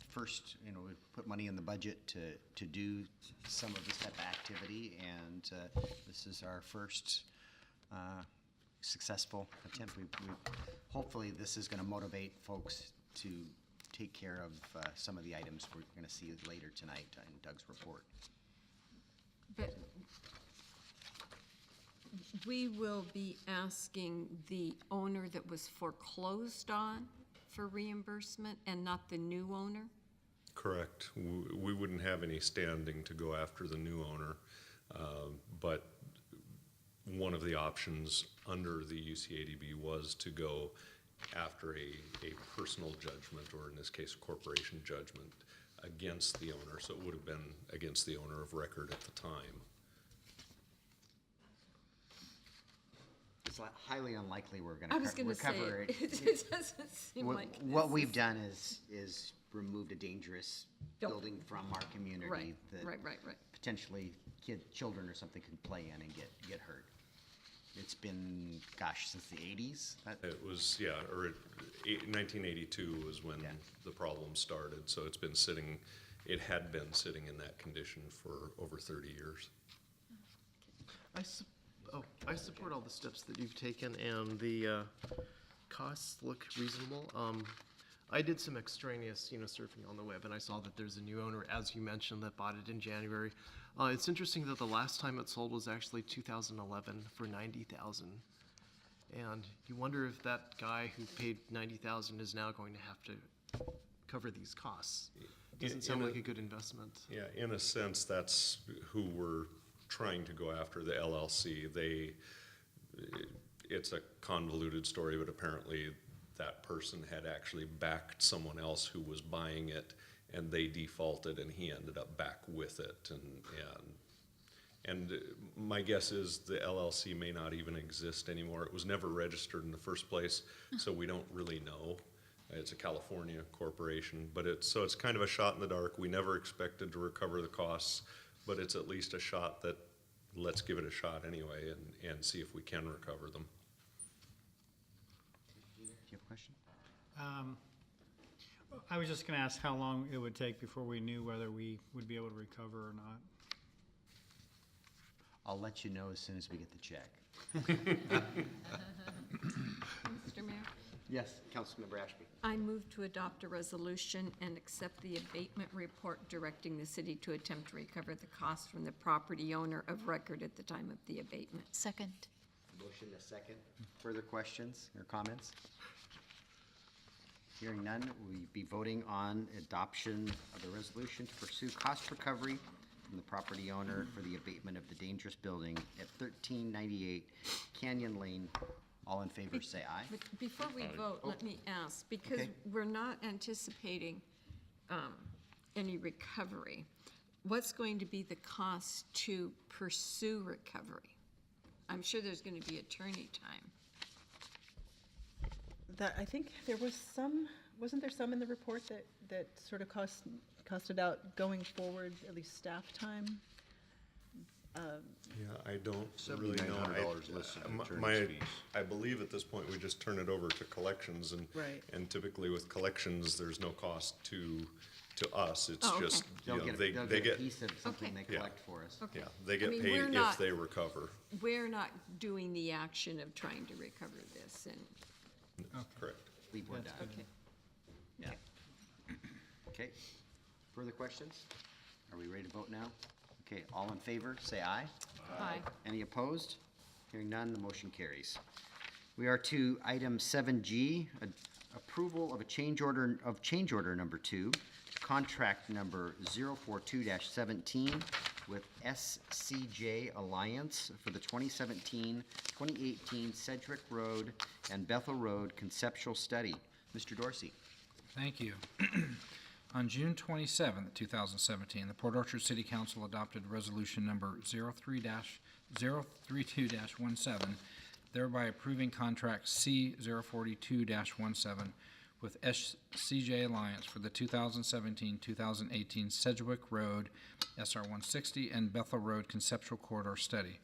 first, we put money in the budget to do some of this type of activity, and this is our first successful attempt. Hopefully this is going to motivate folks to take care of some of the items we're going to see later tonight in Doug's report. But we will be asking the owner that was foreclosed on for reimbursement and not the new owner? Correct. We wouldn't have any standing to go after the new owner, but one of the options under the UCADB was to go after a personal judgment, or in this case, a corporation judgment, against the owner. So it would have been against the owner of record at the time. It's highly unlikely we're going I was to going to say, recover it. it doesn't seem like. What this we've is- done is removed a dangerous building from our community Right, that right. potentially children or something could play in and get hurt. It's been, gosh, since the 80s? It was, yeah, or 1982 was when the problem started. So it's been sitting, it had been sitting in that condition for over 30 years. I support all the steps that you've taken, and the costs look reasonable. I did some extraneous, surfing on the web, and I saw that there's a new owner, as you mentioned, that bought it in January. It's interesting that the last time it sold was actually 2011 for $90,000, and you wonder if that guy who paid $90,000 is now going to have to cover these costs. Doesn't sound like a good investment. Yeah, in a sense, that's who we're trying to go after, the LLC. It's a convoluted story, but apparently that person had actually backed someone else who was buying it, and they defaulted, and he ended up back with it. And my guess is the LLC may not even exist anymore. It was never registered in the first place, so we don't really know. It's a California corporation, but it's kind of a shot in the dark. We never expected to recover the costs, but it's at least a shot that let's give it a shot anyway and see if we can recover them. Do you have a question? I was just going to ask how long it would take before we knew whether we would be able to recover or not. I'll let you know as soon as we get the check. Mr. Mayor? Yes, Councilmember Ashby. I move to adopt a resolution and accept the abatement report directing the city to attempt to recover the cost from the property owner of record at the time of the abatement. Second. Motion a second. Further questions or comments? Hearing none, we'll be voting on adoption of the resolution to pursue cost recovery from the property owner for the abatement of the dangerous building at 1398 Canyon Lane. All in favor, say aye. But before we vote, let me ask, because Okay. we're not anticipating any recovery, what's going to be the cost to pursue recovery? I'm sure there's going to be attorney time. That, I think there was some, wasn't there some in the report that sort of costed out going forward, at least staff time? Yeah, I don't really know. $7,900 listed in attorney's My, fees. I believe at this point, we just turn it over to collections and. Right. And typically with collections, there's no cost to us. It's Oh, okay. just, you know, They'll they get a get, piece of something Okay. they Yeah. collect for us. Okay. yeah, they I get mean, paid we're if not- they recover. We're not doing the action of trying to recover this, and, Correct. Leave one down. okay. Yeah. Okay. Further questions? Are we ready to vote now? Okay, all in favor, say aye. Aye. Any opposed? Hearing none, the motion carries. We are to item 7G, approval of a change order number 2, contract number 042-17 with SCJ Alliance for the 2017-2018 Sedgwick Road and Bethel Road conceptual study. Mr. Dorsey. Thank you. On June 27, 2017, the Port Orchard City Council adopted resolution number 032-17, thereby approving contract C-042-17 with SCJ Alliance for the 2017-2018 Sedgwick Road SR 160 and Bethel Road Conceptual Corridor Study.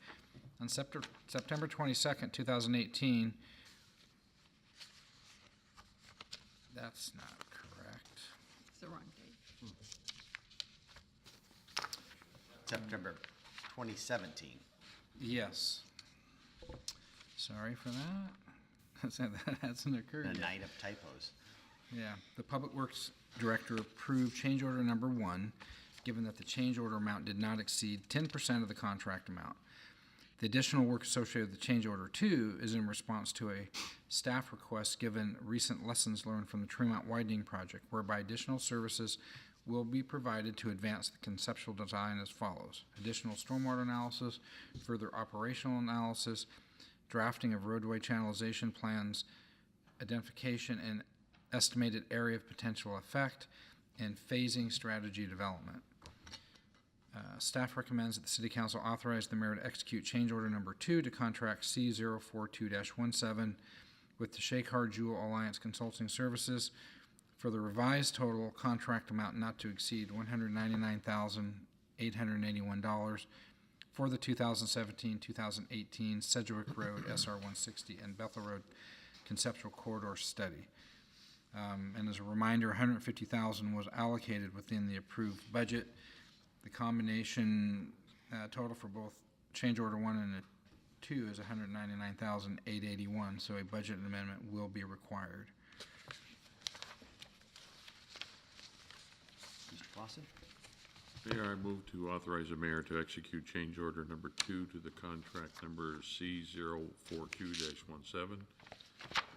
On September 22, 2018, that's not correct. It's the wrong date. September 2017. Yes. Sorry for that. That hasn't occurred A yet. night of typos. Yeah, the Public Works Director approved change order number 1, given that the change order amount did not exceed 10% of the contract amount. The additional work associated with the change order 2 is in response to a staff request given recent lessons learned from the Tremont Widening Project, whereby additional services will be provided to advance the conceptual design as follows: additional stormwater analysis, further operational analysis, drafting of roadway channelization plans, identification and estimated area of potential effect, and phasing strategy development. Staff recommends that the City Council authorize the mayor to execute change order number 2 to contract C-042-17 with the Shakar Jewel Alliance Consulting Services for the revised total contract amount not to exceed $199,881 for the 2017-2018 Sedgwick Road SR 160 and Bethel Road Conceptual Corridor Study. And as a reminder, $150,000 was allocated within the approved budget. The combination total for both change order 1 and 2 is $199,881, so a budget amendment will be required. Mr. Clausen? Mayor, I move to authorize the mayor to execute change order number 2 to the contract number C-042-17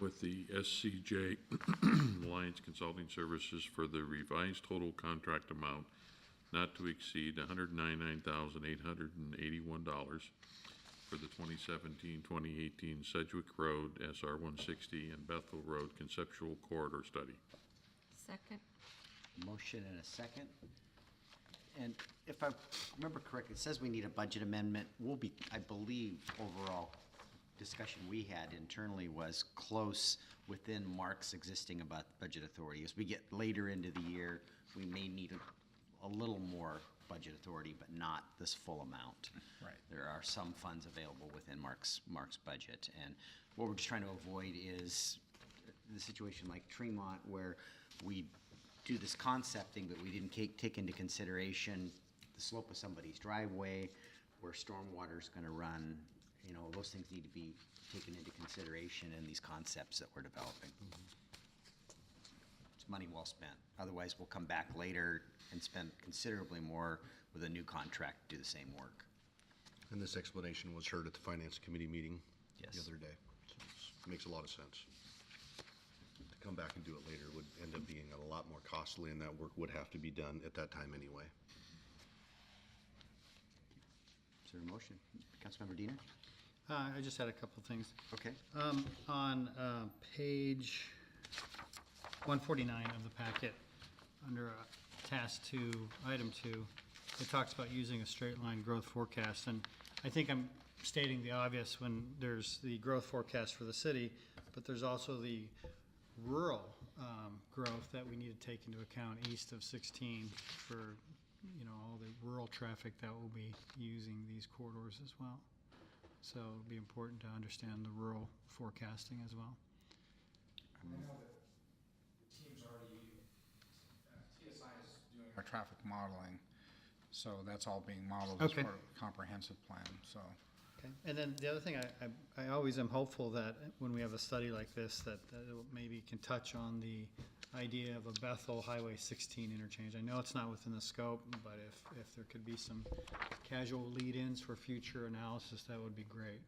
with the SCJ Alliance Consulting Services for the revised total contract amount not to exceed $199,881 for the 2017-2018 Sedgwick Road SR 160 and Bethel Road Conceptual Corridor Study. Second. Motion and a second. And if I remember correctly, it says we need a budget amendment. We'll be, I believe, overall discussion we had internally was close within Mark's existing about budget authority. As we get later into the year, we may need a little more budget authority, but not this full amount. Right. There are some funds available within Mark's budget. And what we're just trying to avoid is the situation like Tremont where we do this concepting, but we didn't take into consideration the slope of somebody's driveway, where stormwater is going to run, those things need to be taken into consideration in these concepts that we're developing. It's money well spent. Otherwise, we'll come back later and spend considerably more with a new contract to do the same work. And this explanation was heard at the Finance Committee meeting the Yes. other day. So it makes a lot of sense. To come back and do it later would end up being a lot more costly, and that work would have to be done at that time anyway. Is there a motion? Councilmember Diener? I just had a couple of things. Okay. On page 149 of the packet, under task 2, item 2, it talks about using a straight line growth forecast. And I think I'm stating the obvious when there's the growth forecast for the city, but there's also the rural growth that we need to take into account east of 16 for, all the rural traffic that will be using these corridors as well. So it'll be important to understand the rural forecasting as well. I know that the team's already, TSI is doing our traffic modeling, so that's all being modeled as Okay. part of a comprehensive plan, so. Okay. And then the other thing, I always am hopeful that when we have a study like this, that it maybe can touch on the idea of a Bethel Highway 16 interchange. I know it's not within the scope, but if there could be some casual lead-ins for future analysis, that would be great.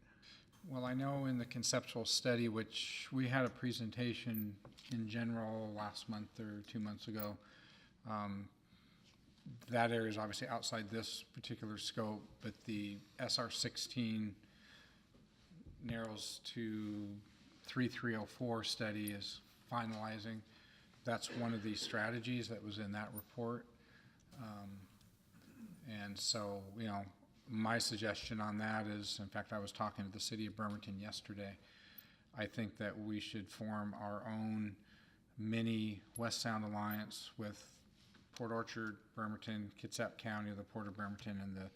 Well, I know in the conceptual study, which we had a presentation in general last month or 2 months ago, that area is obviously outside this particular scope, but the SR 16 narrows to 3304 study is finalizing. That's one of the strategies that was in that report. And so, my suggestion on that is, in fact, I was talking to the city of Bremerton yesterday. I think that we should form our own mini West Sound Alliance with Port Orchard, Bremerton, Kitsap County, the Port of Bremerton, and the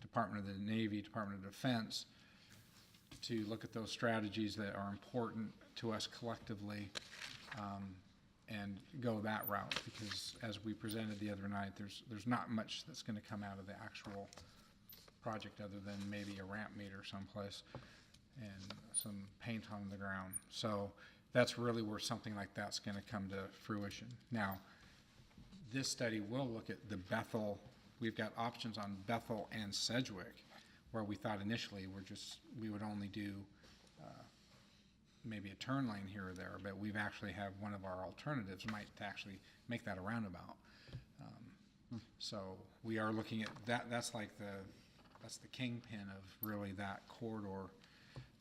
Department of the Navy, Department of Defense, to look at those strategies that are important to us collectively, and go that route, because as we presented the other night, there's not much that's gonna come out of the actual project other than maybe a ramp meter someplace and some paint on the ground. So that's really where something like that's gonna come to fruition. Now, this study will look at the Bethel, we've got options on Bethel and Sedgwick, where we thought initially we would only do maybe a turn lane here or there, but we've actually have one of our alternatives might actually make that a roundabout. So we are looking at that. That's the kingpin of really that corridor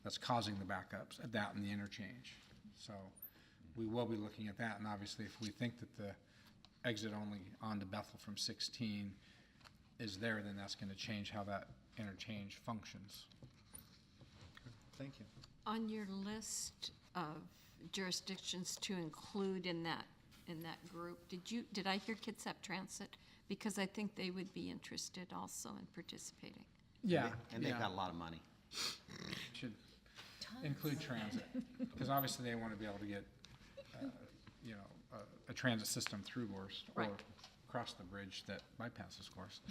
that's causing the backups, that and the interchange. So we will be looking at that, and obviously if we think that the exit only onto Bethel from 16 is there, then that's going to change how that interchange functions. Thank you. On your list of jurisdictions to include in that group, did I hear Kitsap Transit? Because I think they would be interested also in participating. Yeah. And they've got a lot of money. Should include transit, because obviously they want to be able to get, a transit system through Gorse or Right. across the bridge that bypasses Gorse.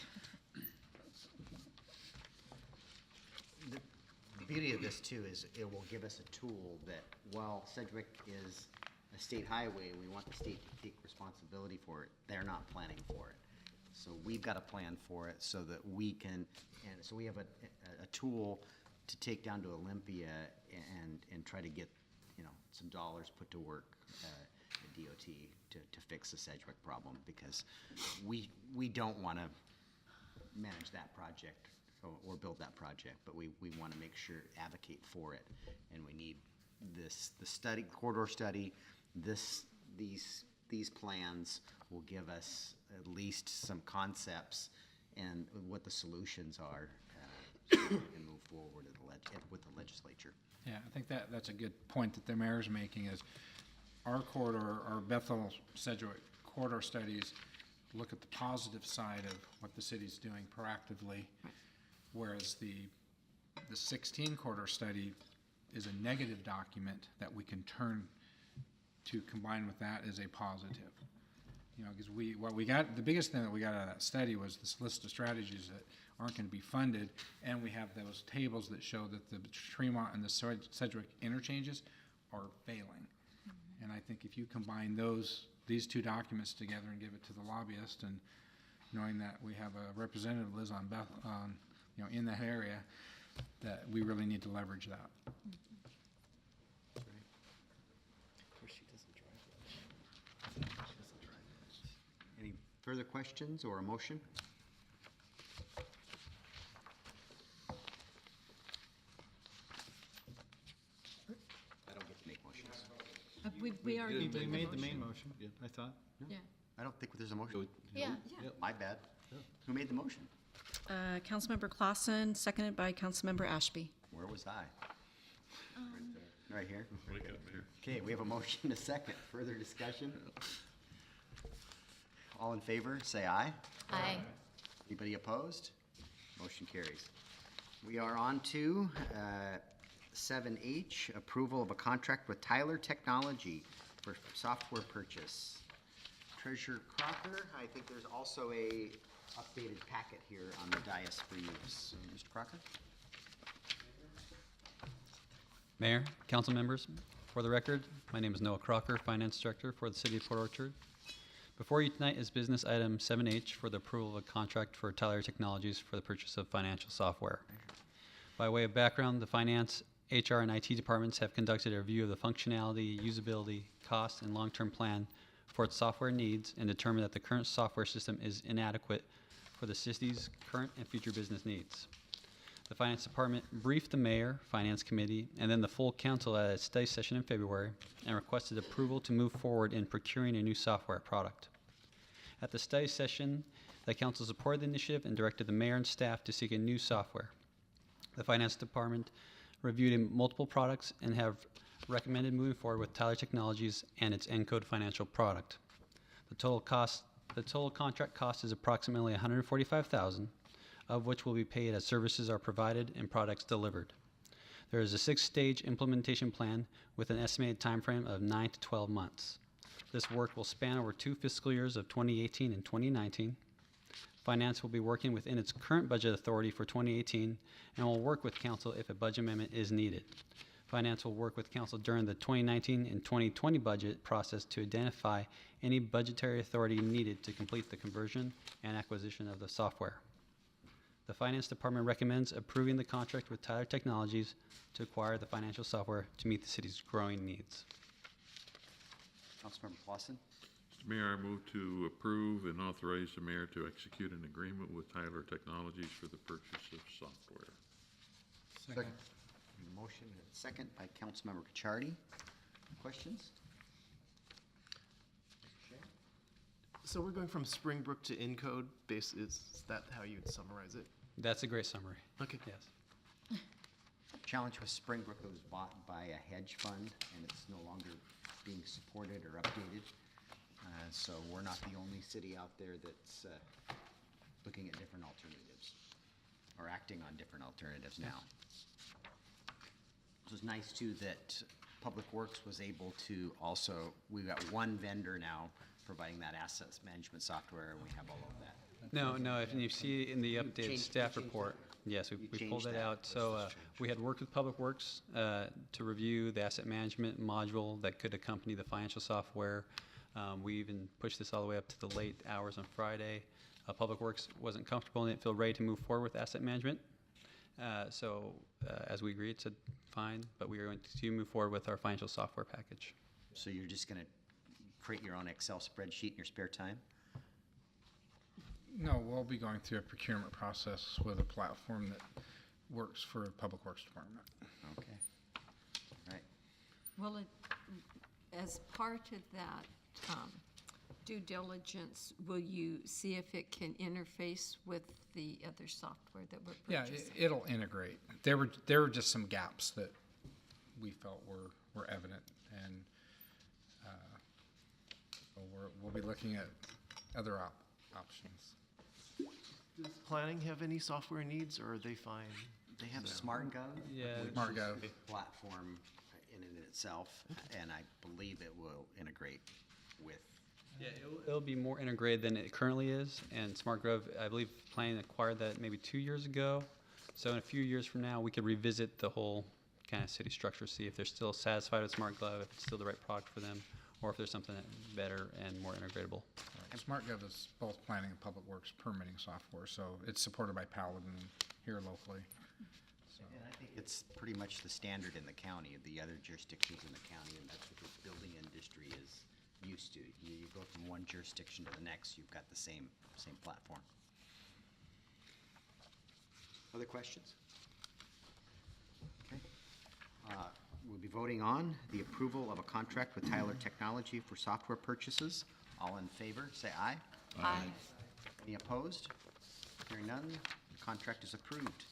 The beauty of this too is it will give us a tool that while Sedgwick is a state highway, we want the state to take responsibility for it. They're not planning for it. So we've got to plan for it so that we can, and so we have a tool to take down to Olympia and try to get, some dollars put to work at DOT to fix the Sedgwick problem, because we don't want to manage that project or build that project, but we want to make sure, advocate for it, and we need the corridor study, these plans will give us at least some concepts and what the solutions are, so we can move forward with the legislature. Yeah, I think that's a good point that the mayor's making, is our corridor, our Bethel Sedgwick corridor studies look at the positive side of what the city's doing proactively, whereas the 16 corridor study is a negative document that we can turn to combine with that as a positive. You know, because the biggest thing that we got out of that study was this list of strategies that aren't going to be funded, and we have those tables that show that the Tremont and the Sedgwick interchanges are failing. And I think if you combine these two documents together and give it to the lobbyist, and knowing that we have a representative lives in that area, that we really need to leverage that. Any further questions or a motion? I don't get to make motions. We already We did the made the motion. main motion, I thought. Yeah. I don't think there's a motion. Yeah. My bad. Who made the motion? Councilmember Clausen, seconded by Councilmember Ashby. Where was I? Right here? Wake up, Mayor. Okay, we have a motion, a second. Further discussion? All in favor, say aye. Aye. Anybody opposed? Motion carries. We are on to 7H, approval of a contract with Tyler Technology for software purchase. Treasurer Crocker, I think there's also a updated packet here on the dais for use. Mr. Crocker? Mayor, council members, for the record, my name is Noah Crocker, Finance Director for the City of Port Orchard. Before you tonight is business item 7H for the approval of a contract for Tyler Technologies for the purchase of financial software. By way of background, the finance, HR, and IT departments have conducted a review of the functionality, usability, cost, and long-term plan for its software needs and determined that the current software system is inadequate for the city's current and future business needs. The Finance Department briefed the Mayor, Finance Committee, and then the full council at its study session in February and requested approval to move forward in procuring a new software product. At the study session, the council supported the initiative and directed the Mayor and staff to seek a new software. The Finance Department reviewed multiple products and have recommended moving forward with Tyler Technologies and its Encode financial product. The total contract cost is approximately $145,000, of which will be paid as services are provided and products delivered. There is a 6-stage implementation plan with an estimated timeframe of 9 to 12 months. This work will span over 2 fiscal years of 2018 and 2019. Finance will be working within its current budget authority for 2018 and will work with council if a budget amendment is needed. Finance will work with council during the 2019 and 2020 budget process to identify any budgetary authority needed to complete the conversion and acquisition of the software. The Finance Department recommends approving the contract with Tyler Technologies to acquire the financial software to meet the city's growing needs. Councilmember Clausen? Mr. Mayor, I move to approve and authorize the mayor to execute an agreement with Tyler Technologies for the purchase of software. Second. Motion and a second by Councilmember Cacciardi. Questions? So we're going from Springbrook to Encode, is that how you'd summarize it? That's a great summary. Okay. Yes. Challenge with Springbrook, it was bought by a hedge fund, and it's no longer being supported or updated. So we're not the only city out there that's looking at different alternatives, or acting on different alternatives now. So it's nice too that Public Works was able to also, we've got one vendor now providing that assets management software, and we have all of that. No, if you see in the updated changed- staff you changed report, that. yes, we You pulled changed that that. out. So we had worked with Public Works to review the asset management module that could accompany the financial software. We even pushed this all the way up to the late hours on Friday. Public Works wasn't comfortable and didn't feel ready to move forward with asset management. So as we agreed, said fine, but we are going to move forward with our financial software package. So you're just gonna create your own Excel spreadsheet in your spare time? No, we'll be going through a procurement process with a platform that works for the Public Works Department. Okay. All right. Well, as part of that due diligence, will you see if it can interface with the other software that we're Yeah, purchasing? it'll integrate. There were just some gaps that we felt were evident, and so we'll be looking at other options. Does planning have any software needs, or are they fine? They have SmartGov, Yeah. which SmartGov. is a platform in and itself, and I believe it will integrate with Yeah, it'll be more integrated than it currently is, and Smart Grove, I believe, Planning acquired that maybe 2 years ago. So in a few years from now, we could revisit the whole kind of city structure, see if they're still satisfied with Smart Glove, if it's still the right product for them, or if there's something better and more integratable. SmartGov is both planning and public works permitting software, so it's supported by Paladin here locally. And I think it's pretty much the standard in the county, of the other jurisdictions in the county, and that's what the building industry is used to. You go from one jurisdiction to the next, you've got the same platform. Other questions? Okay. We'll be voting on the approval of a contract with Tyler Technology for software purchases. All in favor, say aye. Aye. Any opposed? Hearing none, the contract is approved.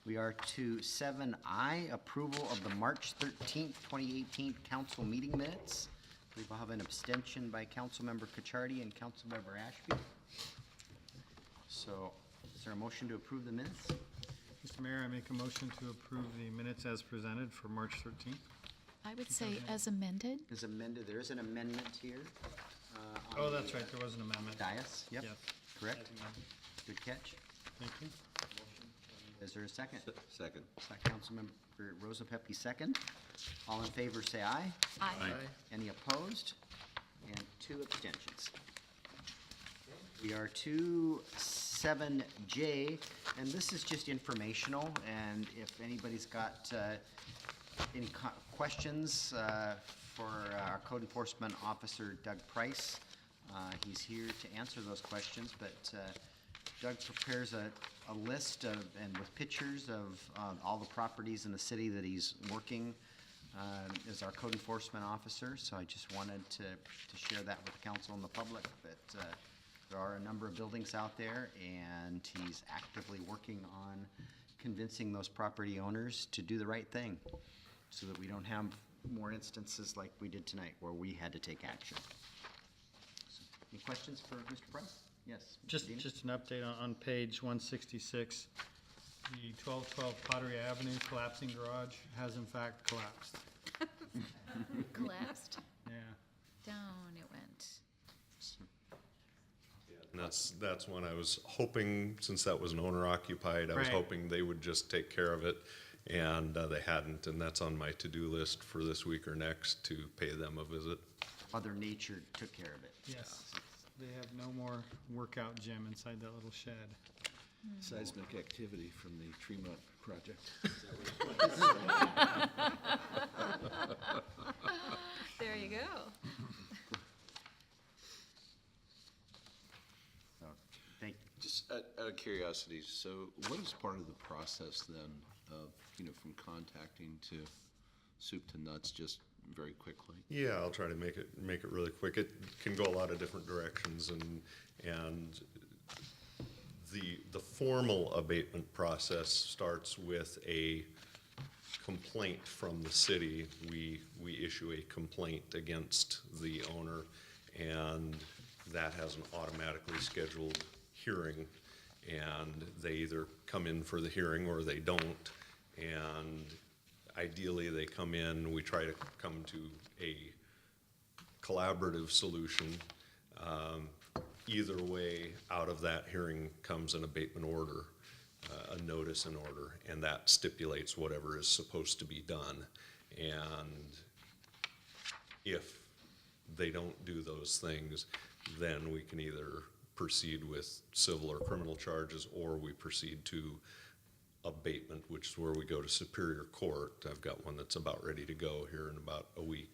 We are to 7I, approval of the March 13th, 2018 council meeting minutes. We will have an abstention by Councilmember Cachardi and Councilmember Ashby. So, is there a motion to approve the minutes? Mr. Mayor, I make a motion to approve the minutes as presented for March 13th. I would say as amended. Is amended, there is an amendment here. On Oh, the, that's right, there was an amendment. Dais, yep, Yes. correct. As amended. Good catch. Thank you. Is there a second? Second. Councilmember Rosa Pepe, second. All in favor, say aye. Aye. Any opposed? And 2 abstentions. We are to 7J, and this is just informational, and if anybody's got any questions for our code enforcement officer, Doug Price, he's here to answer those questions, but Doug prepares a list of, and with pictures of all the properties in the city that he's working as our code enforcement officer, so I just wanted to share that with the council and the public, that there are a number of buildings out there, and he's actively working on convincing those property owners to do the right thing, so that we don't have more instances like we did tonight, where we had to take action. So, any questions for Mr. Price? Yes. Mr. Just Deeney? an update on page 166. The 1212 Pottery Avenue collapsing garage has in fact collapsed. Collapsed. Yeah. Down it went. And that's one I was hoping, since that was an owner occupied, I was Right. hoping they would just take care of it. And they hadn't, and that's on my to-do list for this week or next, to pay them a visit. Mother Nature took care of it. Yes. They have no more workout gym inside that little shed. Seismic activity from the Tremont project. There you go. So, thank, Just out of curiosity, so what is part of the process then of, from contacting to soup to nuts, just very quickly? Yeah, I'll try to make it really quick. It can go a lot of different directions, and the formal abatement process starts with a complaint from the city. We issue a complaint against the owner, and that has an automatically scheduled hearing, and they either come in for the hearing or they don't. And ideally, they come in, we try to come to a collaborative solution. Either way, out of that hearing comes an abatement order, a notice and order, and that stipulates whatever is supposed to be done. And if they don't do those things, then we can either proceed with civil or criminal charges, or we proceed to abatement, which is where we go to Superior Court. I've got one that's about ready to go here in about a week,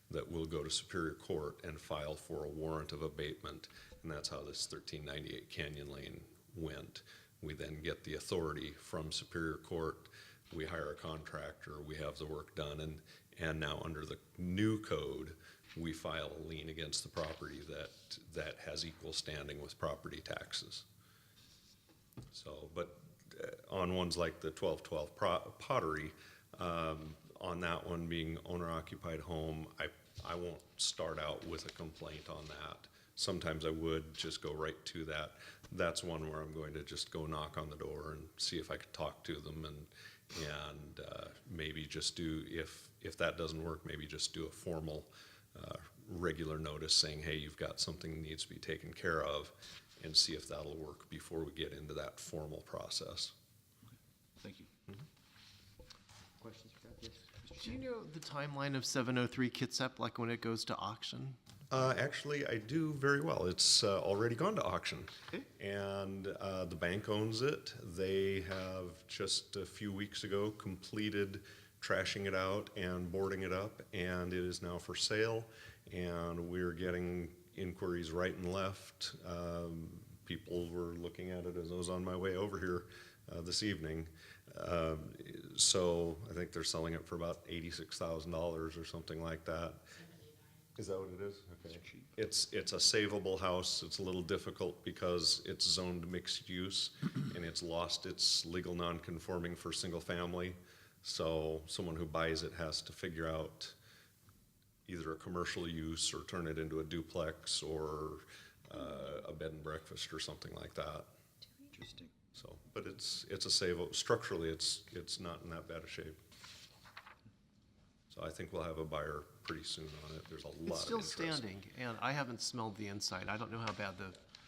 that will go to Superior Court and file for a warrant of abatement. And that's how this 1398 Canyon Lane went. We then get the authority from Superior Court, we hire a contractor, we have the work done, and now under the new code, we file a lien against the property that has equal standing with property taxes. So, but on ones like the 1212 Pottery, on that one being owner-occupied home, I won't start out with a complaint on that. Sometimes I would just go right to that. That's one where I'm going to just go knock on the door and see if I could talk to them, and maybe just do, if that doesn't work, maybe just do a formal regular notice saying, hey, you've got something that needs to be taken care of, and see if that'll work before we get into that formal process. Thank you. Questions for that? Yes, Mr. Do you know the timeline of 703 Kitsap, like when it goes to auction? Actually, I do very well. It's already gone to auction. Okay. And the bank owns it. They have just a few weeks ago completed trashing it out and boarding it up, and it is now for sale. And we're getting inquiries right and left. People were looking at it as I was on my way over here this evening. So I think they're selling it for about $86,000 or something like that. Is that what it is? Okay. It's a savable house. It's a little difficult because it's zoned mixed use and it's lost its legal non-conforming for single family. So someone who buys it has to figure out either a commercial use or turn it into a duplex or a bed and breakfast or something like that. Interesting. So, but it's a structurally it's not in that bad a shape. So I think we'll have a buyer pretty soon on it. There's a lot of It's still interest. standing, and I haven't smelled the inside. I don't know how bad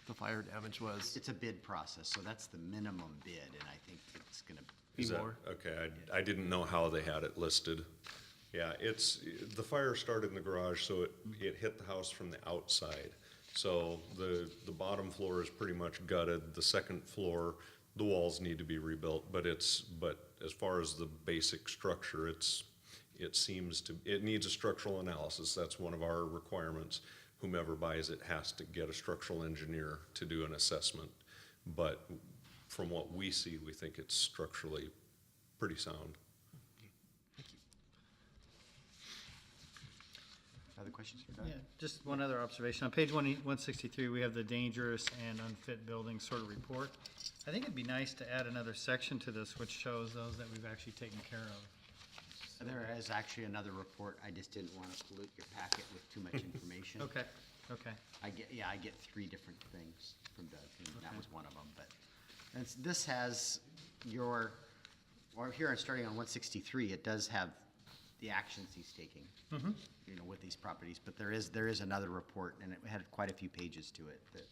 the fire damage was. It's a bid process, so that's the minimum bid, and I think it's gonna be Is that- more. Okay, I didn't know how they had it listed. Yeah, the fire started in the garage, so it hit the house from the outside. So the bottom floor is pretty much gutted. The second floor, the walls need to be rebuilt, but as far as the basic structure, it needs a structural analysis. That's one of our requirements. Whomever buys it has to get a structural engineer to do an assessment. But from what we see, we think it's structurally pretty sound. Other questions for Doug? Yeah, just one other observation. On page 163, we have the dangerous and unfit buildings sort of report. I think it'd be nice to add another section to this which shows those that we've actually taken care of. There is actually another report. I just didn't want to pollute your packet with too much information. Okay. I get 3 different things from Doug, and that was one of them, but this has here, starting on 163, it does have the actions he's taking, you know, with these properties, but there is another report, and it had quite a few pages to it, that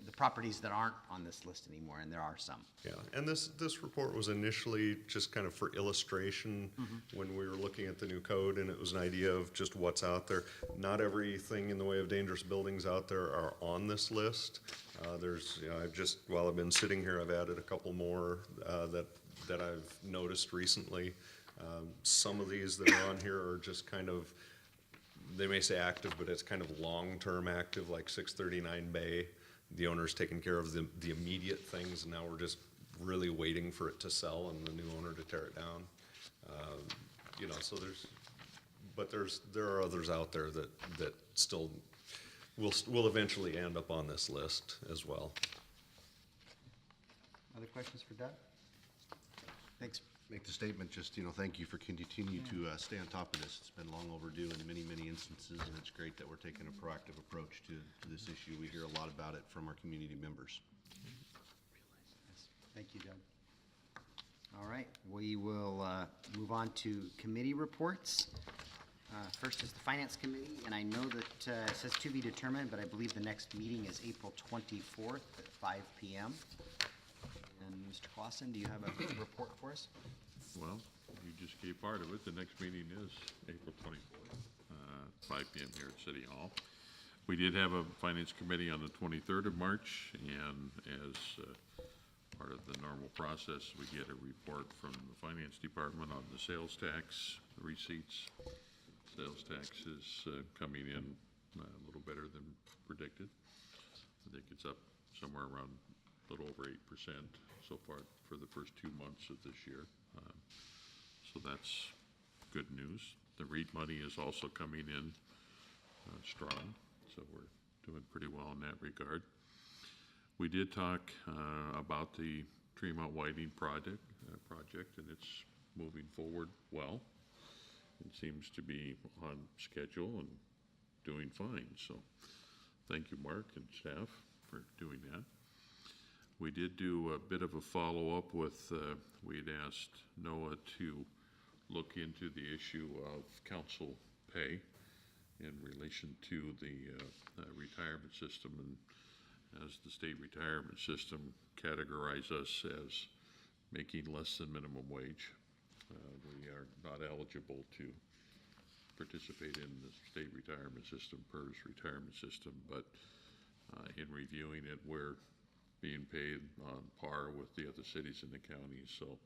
the properties that aren't on this list anymore, and there are some. Yeah, and this report was initially just kind of for illustration when we were looking at the new code, and it was an idea of just what's out there. Not everything in the way of dangerous buildings out there are on this list. While I've been sitting here, I've added a couple more that I've noticed recently. Some of these that are on here are just kind of, they may say active, but it's kind of long-term active, like 639 Bay. The owner's taking care of the immediate things, and now we're just really waiting for it to sell and the new owner to tear it down. So there are others out there that still will eventually end up on this list as well. Other questions for Doug? Thanks. Make the statement, just, thank you for continue to stay on top of this. It's been long overdue in many, many instances, and it's great that we're taking a proactive approach to this issue. We hear a lot about it from our community members. Thank you, Doug. All right, we will move on to committee reports. First is the Finance Committee, and I know that it says to be determined, but I believe the next meeting is April 24th at 5 p.m. And Mr. Clausen, do you have a report for us? Well, you just gave part of it. The next meeting is April 24th, 5 p.m. here at City Hall. We did have a Finance Committee on the 23rd of March, and as part of the normal process, we get a report from the Finance Department on the sales tax receipts. Sales tax is coming in a little better than predicted. I think it's up somewhere around a little over 8% so far for the first 2 months of this year. So that's good news. The REIT money is also coming in strong, so we're doing pretty well in that regard. We did talk about the Tremont Whiting project, and it's moving forward well. It seems to be on schedule and doing fine. So thank you, Mark and staff, for doing that. We did do a bit of a follow-up with, we had asked NOAA to look into the issue of council pay. in relation to the retirement system, and as the state retirement system categorize us as making less than minimum wage. We are not eligible to participate in the state retirement system, PERS retirement system, but in reviewing it, we're being paid on par with the other cities in the county. So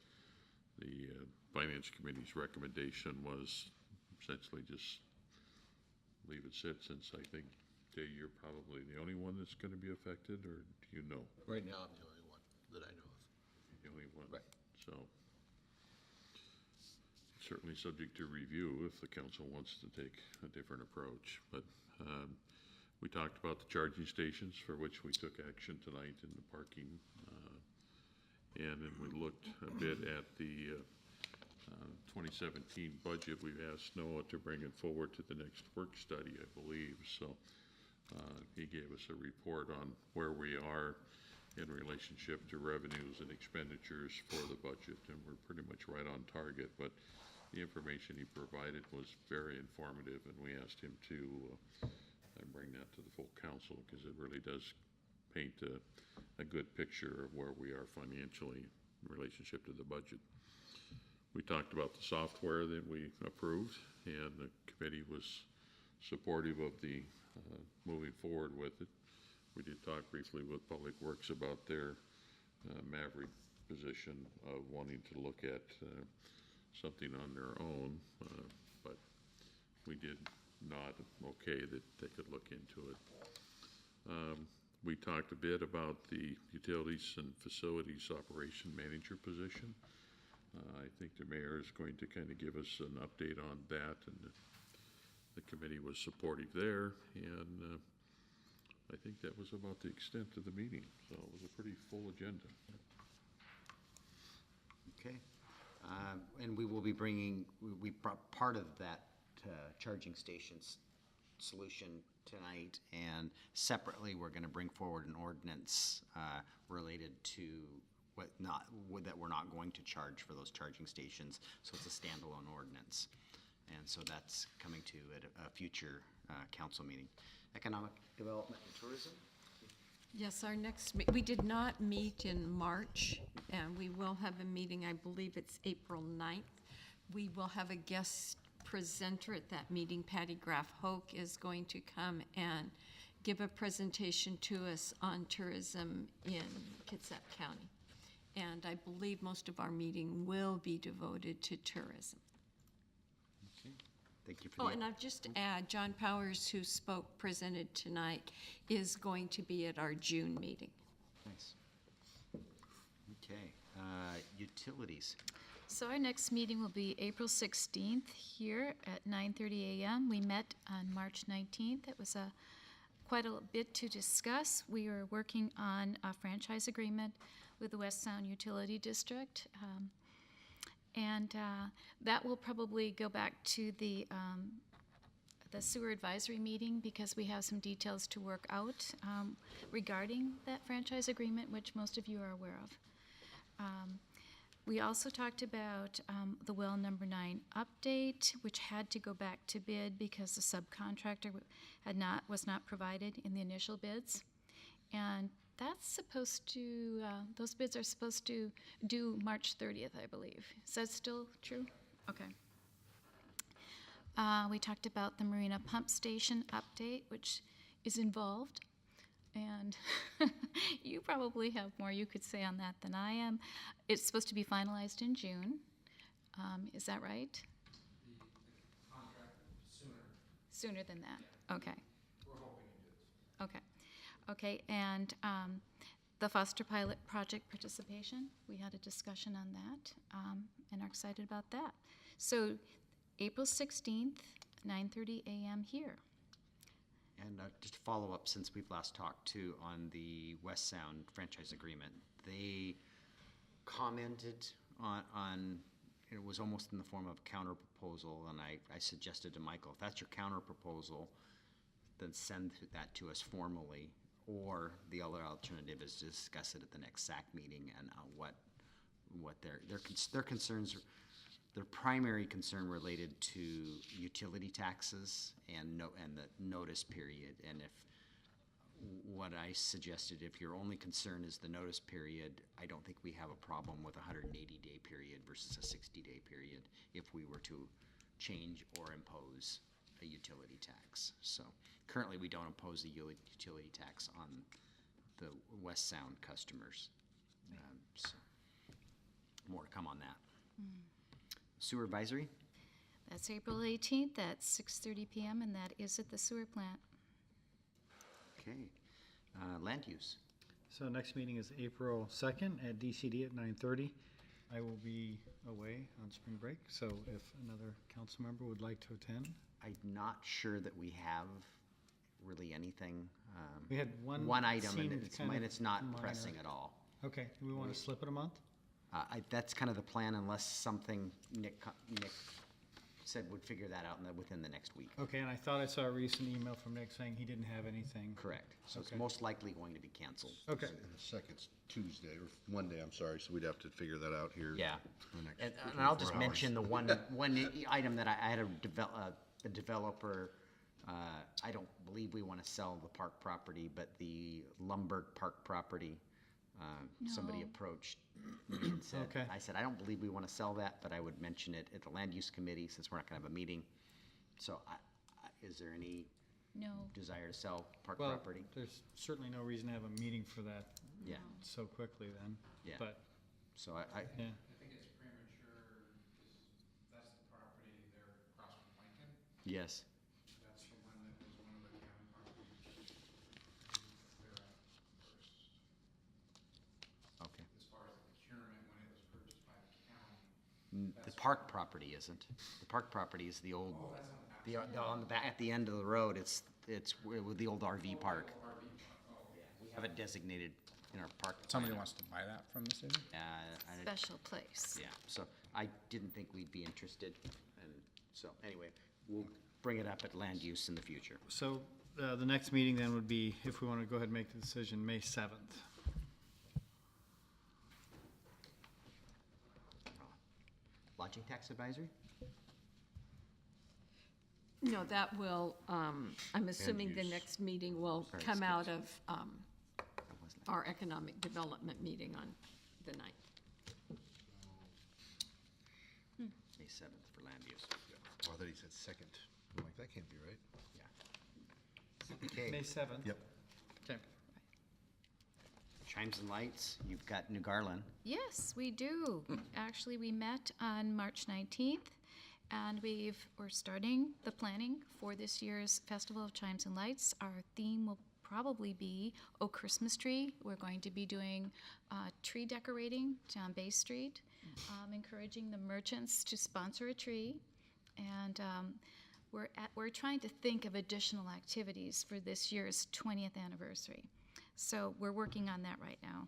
the Finance Committee's recommendation was essentially just leave it sit, since I think, Jay, you're probably the only one that's going to be affected, or do you know? Right now, I'm the only one that I know of. The only one? Right. So certainly subject to review if the council wants to take a different approach. But we talked about the charging stations, for which we took action tonight in the parking. And then we looked a bit at the 2017 budget. We've asked Noah to bring it forward to the next work study, I believe. So he gave us a report on where we are in relationship to revenues and expenditures for the budget, and we're pretty much right on target. But the information he provided was very informative, and we asked him to bring that to the full council, because it really does paint a good picture of where we are financially in relationship to the budget. We talked about the software that we approved, and the committee was supportive of the moving forward with it. We did talk briefly with Public Works about their Maverick position of wanting to look at something on their own, but we did not okay that they could look into it. We talked a bit about the utilities and facilities operation manager position. I think the mayor is going to kind of give us an update on that, and the committee was supportive there, and I think that was about the extent of the meeting. So it was a pretty full agenda. Okay. And we will be bringing, we brought part of that charging stations solution tonight, and separately, we're going to bring forward an ordinance related to that we're not going to charge for those charging stations. So it's a standalone ordinance. And so that's coming to at a future council meeting. Economic Development and Tourism? Yes, our next, we did not meet in March, and we will have a meeting, I believe it's April 9th. We will have a guest presenter at that meeting. Patty Graff Hoke is going to come and give a presentation to us on tourism in Kitsap County. And I believe most of our meeting will be devoted to tourism. Okay. Thank you for Oh, the. and I'll just add, John Powers, who presented tonight, is going to be at our June meeting. Nice. Okay. Utilities. So our next meeting will be April 16th here at 9:30 a.m. We met on March 19th. It was quite a bit to discuss. We were working on a franchise agreement with the West Sound Utility District. And that will probably go back to the sewer advisory meeting, because we have some details to work out regarding that franchise agreement, which most of you are aware of. We also talked about the well number 9 update, which had to go back to bid because the subcontractor was not provided in the initial bids. And that's supposed to, those bids are supposed to due March 30th, I believe. Is that still true? Okay. We talked about the Marina Pump Station update, which is involved. And you probably have more you could say on that than I am. It's supposed to be finalized in June. Is that right? The contract sooner. Sooner than that? Okay. We're hoping it is. Okay. Okay, and the Foster Pilot Project participation, we had a discussion on that, and are excited about that. So April 16th, 9:30 a.m. here. And just to follow up, since we've last talked to on the West Sound franchise agreement, they commented on it was almost in the form of a counter proposal, and I suggested to Michael, if that's your counter proposal, then send that to us formally. Or the other alternative is to discuss it at the next SAC meeting, and what their concerns their primary concern related to utility taxes and the notice period. And what I suggested, if your only concern is the notice period, I don't think we have a problem with a 180-day period versus a 60-day period if we were to change or impose a utility tax. So currently, we don't impose a utility tax on the West Sound customers. So more to come on that. Sewer advisory? That's April 18th at 6:30 PM, and that is at the sewer plant. Okay. Land use? So next meeting is April 2nd at DCD at 9:30. I will be away on spring break, so if another council member would like to attend. I'm not sure that we have really anything. We had one. One item, and seemed kind of it's not minor. pressing at all. Okay, do we want to slip it a month? That's kind of the plan, unless something Nick said would figure that out within the next week. Okay, and I thought I saw a recent email from Nick saying he didn't have anything. Correct. So it's Okay. most likely going to be canceled. Okay. And the second's Tuesday, or Monday, I'm sorry, so we'd have to figure that out here. Yeah. in the next And I'll just 24 hours. mention the one item that I had a developer, I don't believe we want to sell the park property, but the Lumberg Park property, somebody No. approached me and said, Okay. I said, I don't believe we want to sell that, but I would mention it at the land use committee since we're not going to have a meeting. So is there any No. desire to sell park Well, property? there's certainly no reason to have a meeting for that Yeah, so quickly then. Yeah. But, so yeah, I think it's premature, because that's the property there across from Lincoln. yes. That's the one that was one of the county properties. They're at first, Okay. as far as the procurement, when it was purchased by the county. The park property isn't. The park property is the old, on the back, at the end of the road, it's with the old RV park. We have it designated in our park. Somebody wants to buy that from the city? Special place. Yeah, so I didn't think we'd be interested, and so, anyway, we'll bring it up at land use in the future. so the next meeting then would be, if we want to go ahead and make the decision, May 7th. Lodging tax advisory? No, that will, I'm assuming the use. next meeting will Sorry, come skipped. out of That wasn't it. our economic development meeting on the 9th. May 7th for land use. Oh, I thought he said second. I'm like, that can't be right. Yeah. Okay, May 7th? Yep. Okay. chimes and lights, you've got New Garland. Yes, we do. Actually, we met on March 19th, and we're starting the planning for this year's Festival of Chimes and Lights. Our theme will probably be Oh Christmas Tree. We're going to be doing tree decorating down Bay Street, encouraging the merchants to sponsor a tree. And we're trying to think of additional activities for this year's 20th anniversary. So we're working on that right now.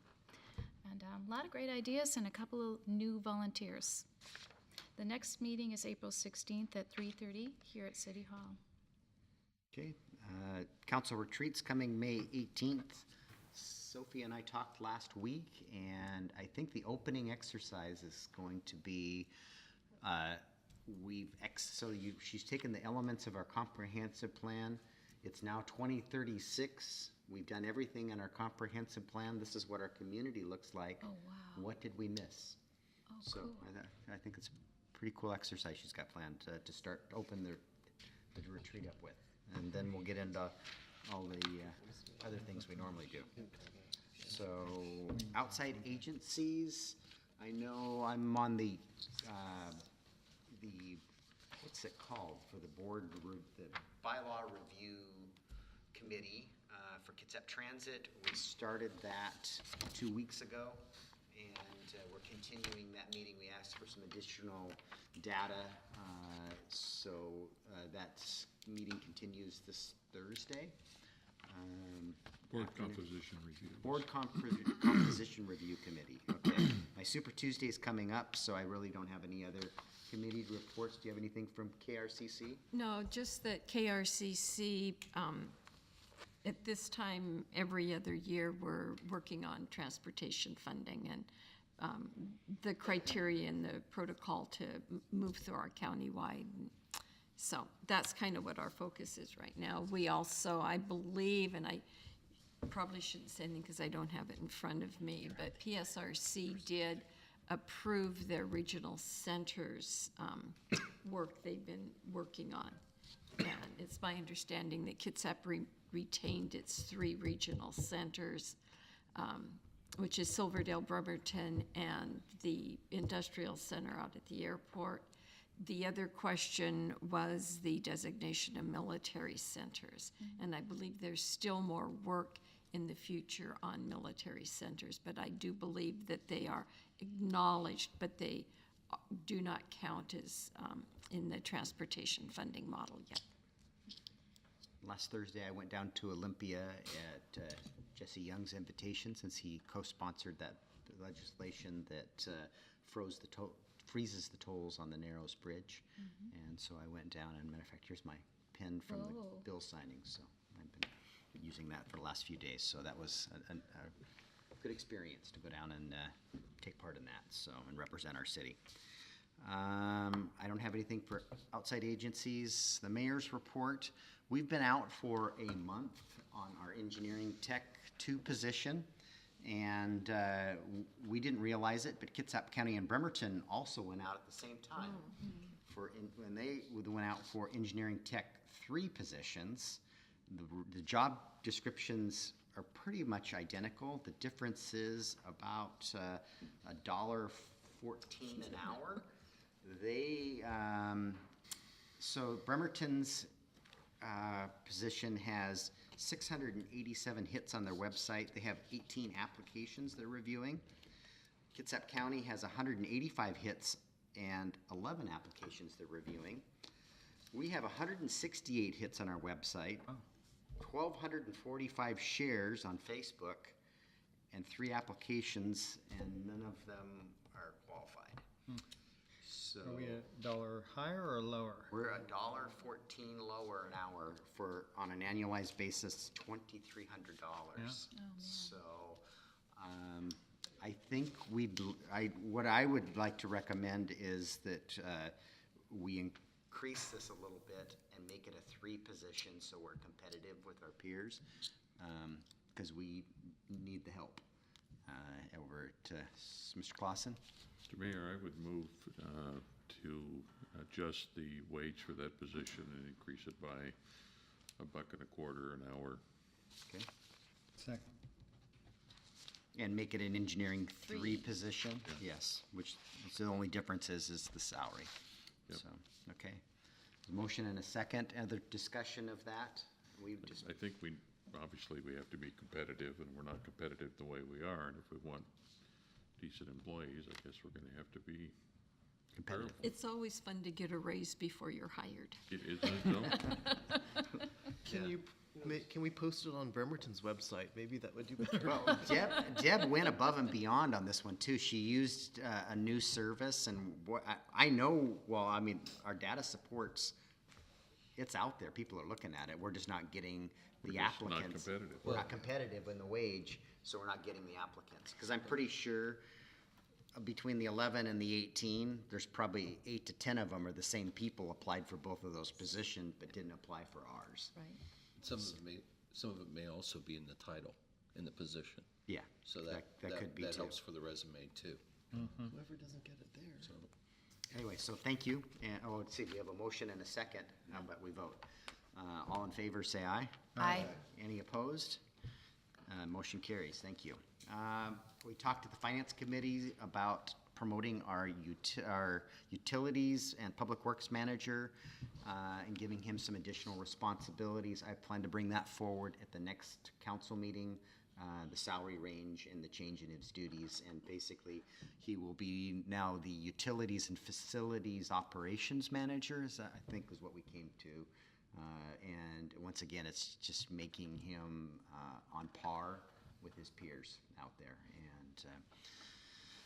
And a lot of great ideas and a couple of new volunteers. The next meeting is April 16th at 3:30 here at City Hall. Okay, council retreats coming May 18th. Sophie and I talked last week, and I think the opening exercise is going to be, she's taken the elements of our comprehensive plan. It's now 2036. We've done everything in our comprehensive plan. This is what our community looks like. Oh, wow. What did we miss? Oh, So cool. I think it's a pretty cool exercise she's got planned to open the retreat up with. And then we'll get into all the other things we normally do. So outside agencies, I know I'm on the what's it called for the board, the bylaw review committee for Kitsap Transit. We started that 2 weeks ago, and we're continuing that meeting. We asked for some additional data, so that meeting continues this Thursday. Board composition review. Board Composition Review Committee, okay. My Super Tuesday is coming up, so I really don't have any other committee reports. Do you have anything from KRCC? No, just that KRCC, at this time, every other year, we're working on transportation funding, and the criteria and the protocol to move through our countywide. So that's kind of what our focus is right now. We also, I believe, and I probably shouldn't say anything because I don't have it in front of me, but PSRC did approve their regional centers work they've been working on. And it's my understanding that Kitsap retained its 3 regional centers, which is Silverdale, Bremerton, and the industrial center out at the airport. The other question was the designation of military centers. And I believe there's still more work in the future on military centers, but I do believe that they are acknowledged, but they do not count as in the transportation funding model yet. Last Thursday, I went down to Olympia at Jesse Young's invitation, since he co-sponsored that legislation that freezes the tolls on the Narrows Bridge. And so I went down, and matter of fact, here's my pen from the bill signing. So I've been using that for the last few days. So that was a good experience to go down and take part in that, so, and represent our city. I don't have anything for outside agencies. The mayor's report, we've been out for a month on our engineering tech 2 position, and we didn't realize it, but Kitsap County and Bremerton also went out at the same time. When they went out for engineering tech 3 positions. The job descriptions are pretty much identical. The difference is about $1.14 an hour. So Bremerton's position has 687 hits on their website. They have 18 applications they're reviewing. Kitsap County has 185 hits and 11 applications they're reviewing. We have 168 hits on our website, 1,245 shares on Facebook, and 3 applications, and none of them are qualified. So Are we $1 higher or lower? we're $1.14 lower an hour for, on an annualized basis, $2,300. So, I think what I would like to recommend is that we increase this a little bit and make it a 3 position so we're competitive with our peers, because we need the help. Over to Mr. Clausen. Mr. Mayor, I would move to adjust the wage for that position and increase it by $1.25 an hour. Okay. Second. And make it an engineering 3 position? Yes, which, so the only difference is the salary. Yep. So, okay. Motion and a second. Other discussion of that? We just, I think obviously we have to be competitive, and we're not competitive the way we are, and if we want decent employees, I guess we're gonna have to be competitive. It's always fun to get a raise before you're hired. It isn't, though? Can we post it on Bremerton's website? Maybe that would do better. well, Deb went above and beyond on this one too. She used a new service, and what I know, well, I mean, our data supports, it's out there. People are looking at it. We're just not getting the applicants. We're just not competitive. We're not competitive in the wage, so we're not getting the applicants. Because I'm pretty sure between the 11 and the 18, there's probably 8 to 10 of them are the same people applied for both of those positions but didn't apply for ours. Right. Some of it may also be in the title, in the position. Yeah. So that could be that too. helps for the resume too. Whoever doesn't get it there. So, Anyway, so thank you. And, let's see, we have a motion and a second, but we vote. All in favor, say aye. Aye. Any opposed? Motion carries. Thank you. We talked to the Finance Committee about promoting our utilities and Public Works Manager and giving him some additional responsibilities. I plan to bring that forward at the next council meeting, the salary range and the change in his duties. And basically, he will be now the Utilities and Facilities Operations Manager, I think is what we came to. And once again, it's just making him on par with his peers out there. And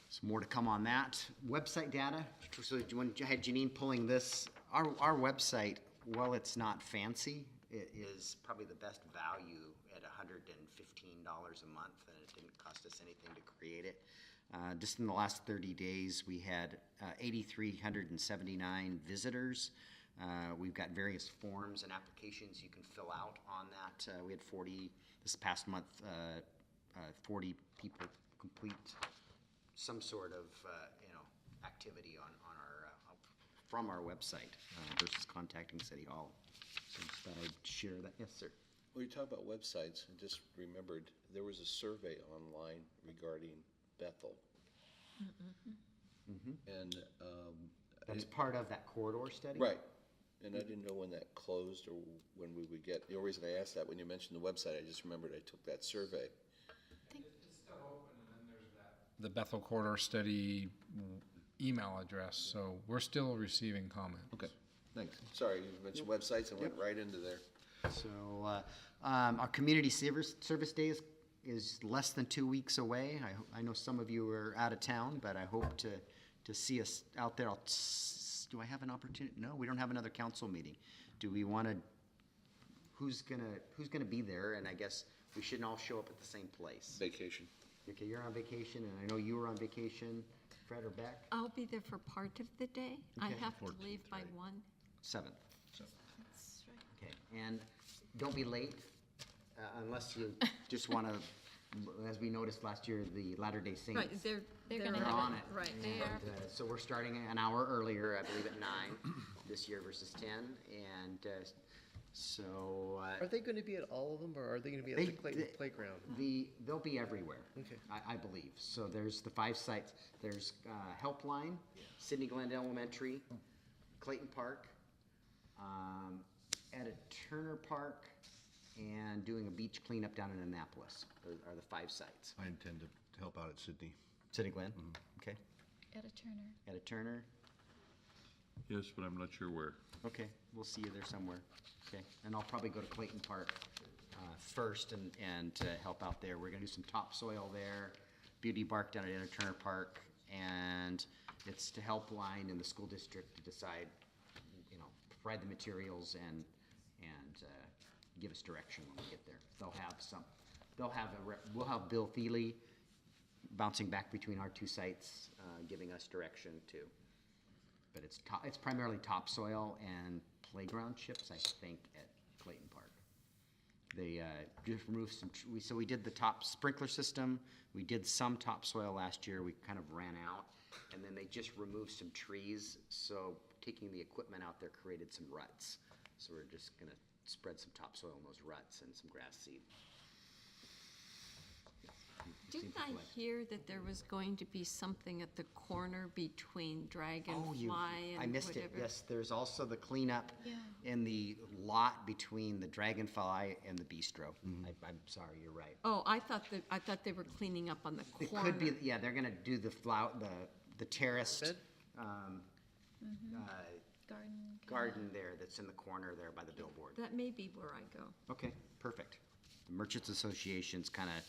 some more to come on that. Website data, so when I had Janine pulling this, our website, while it's not fancy, it is probably the best value at $115 a month, and it didn't cost us anything to create it. Just in the last 30 days, we had 8,379 visitors. We've got various forms and applications you can fill out on that. We had 40, this past month, 40 people complete some sort of, activity on our, from our website versus contacting City Hall. So just thought I'd share that. Yes, sir. Well, you talk about websites, I just remembered, there was a survey online regarding Bethel. And, That's part of that corridor study? right, and I didn't know when that closed or when we would get, the only reason I asked that, when you mentioned the website, I just remembered I took that survey. The Bethel Corridor Study email address, so we're still receiving comments. Okay, thanks. Sorry, you mentioned websites and went right into there. So, our community service day is less than 2 weeks away. I know some of you are out of town, but I hope to see us out there. Do I have an opportunity? No, we don't have another council meeting. Do we want to, who's gonna be there? And I guess we shouldn't all show up at the same place. Vacation. Okay, you're on vacation, and I know you were on vacation, Fred or Beck? I'll be there for part of the day. I Okay. have to leave by 1. 7th. That's right. Okay, and don't be late unless you just want to, as we noticed last year, the Latter-day Saints. Right, they're gonna have on it. it. Right, they And, are. so we're starting an hour earlier, I believe at 9 this year versus 10. And so Are they going to be at all of them, or are they going to be at They- the Clayton they- Playground? they'll be everywhere. Okay. I believe. So there's the 5 sites. There's Helpline, Sidney Glen Elementary, Clayton Park, at a Turner Park, and doing a beach cleanup down in Annapolis are the 5 sites. I intend to help out at Sydney. Sidney Glen? Okay. At a Turner. At a Turner? Yes, but I'm not sure where. Okay, we'll see you there somewhere. Okay, and I'll probably go to Clayton Park first and help out there. We're gonna do some topsoil there, beauty bark down at Inner Turner Park, and it's to help Line in the school district to decide, provide the materials and give us direction when we get there. We'll have Bill Feely bouncing back between our 2 sites, giving us direction too. But it's primarily topsoil and playground chips, I think, at Clayton Park. They just removed so we did the top sprinkler system. We did some topsoil last year. We kind of ran out. And then they just removed some trees. So taking the equipment out there created some ruts. So we're just going to spread some topsoil in those ruts and some grass seed. Didn't I hear that there was going to be something at the corner between Dragonfly and I missed it. whatever? Yes, there's also the cleanup Yeah. in the lot between the Dragonfly and the Bistro. I'm sorry, you're right. Oh, I thought they were cleaning up on the It corner. could be, yeah, they're gonna do the the terraced, Bed? garden there that's in the corner there by the billboard. That may be where I go. Okay, perfect. The Merchants Association's kind of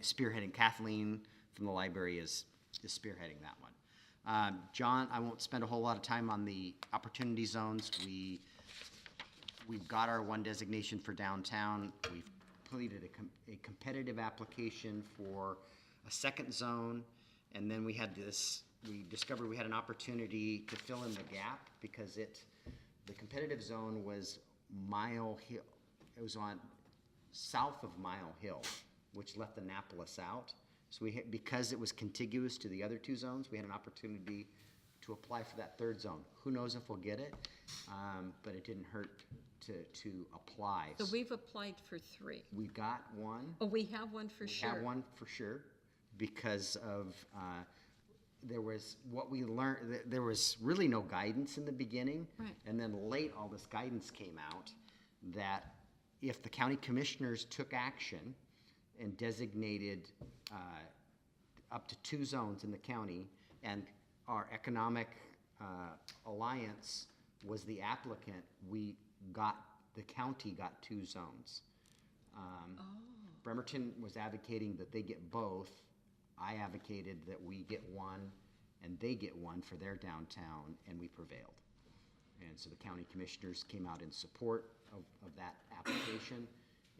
spearheading. Kathleen from the library is spearheading that one. John, I won't spend a whole lot of time on the opportunity zones. We've got our 1 designation for downtown. We've completed a competitive application for a 2nd zone, and then we discovered we had an opportunity to fill in the gap because the competitive zone was Mile Hill. It was on south of Mile Hill, which left Annapolis out. So because it was contiguous to the other 2 zones, we had an opportunity to apply for that 3rd zone. Who knows if we'll get it, but it didn't hurt to apply. So we've applied for 3. We got one. Oh, we have one for sure. We have one for sure, because of, there was, what we learned, there was really no guidance in the beginning. Right. And then late, all this guidance came out that if the county commissioners took action and designated up to 2 zones in the county, and our economic alliance was the applicant, the county got 2 zones. Bremerton was advocating that they get both. I advocated that we get 1 and they get 1 for their downtown, and we prevailed. And so the county commissioners came out in support of that application,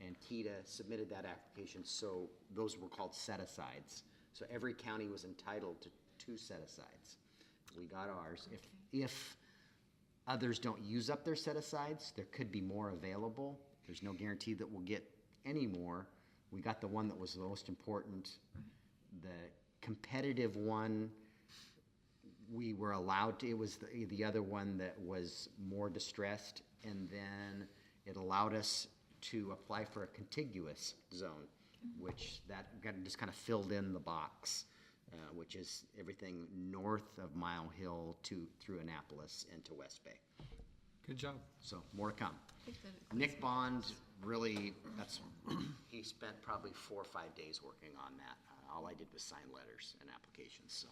and KEDA submitted that application, so those were called set-asides. So every county was entitled to 2 set-asides. We got ours. If others don't use up their set-asides, there could be more available. There's no guarantee that we'll get any more. We got the one that was the most important. The competitive one, we were allowed to, it was the other one that was more distressed, and then it allowed us to apply for a contiguous zone, which just kind of filled in the box, which is everything north of Mile Hill through Annapolis and to West Bay. Good job. So more to come. Nick Bond, really, he spent probably 4 or 5 days working on that. All I did was sign letters and applications, so.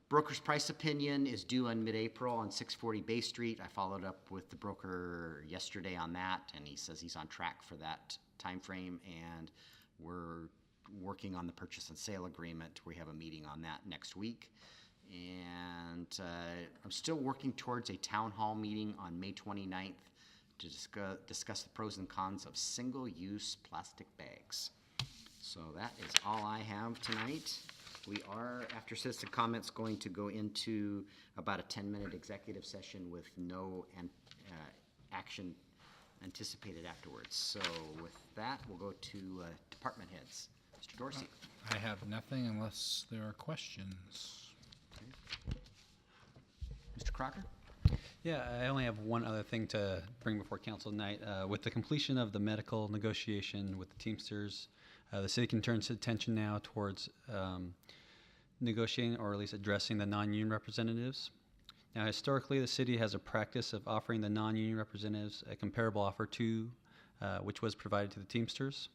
Broker's price opinion is due in mid-April on 640 Bay Street. I followed up with the broker yesterday on that, and he says he's on track for that time frame, and we're working on the purchase and sale agreement. We have a meeting on that next week. And I'm still working towards a town hall meeting on May 29th to discuss the pros and cons of single-use plastic bags. So that is all I have tonight. We are, after citizen comments, going to go into about a 10-minute executive session with no action anticipated afterwards. So with that, we'll go to department heads. Mr. Dorsey. I have nothing unless there are questions. Mr. Crocker? Yeah, I only have one other thing to bring before council tonight. With the completion of the medical negotiation with the Teamsters, the city can turn its attention now towards negotiating or at least addressing the non-union representatives. Now, historically, the city has a practice of offering the non-union representatives a comparable offer to which was provided to the Teamsters.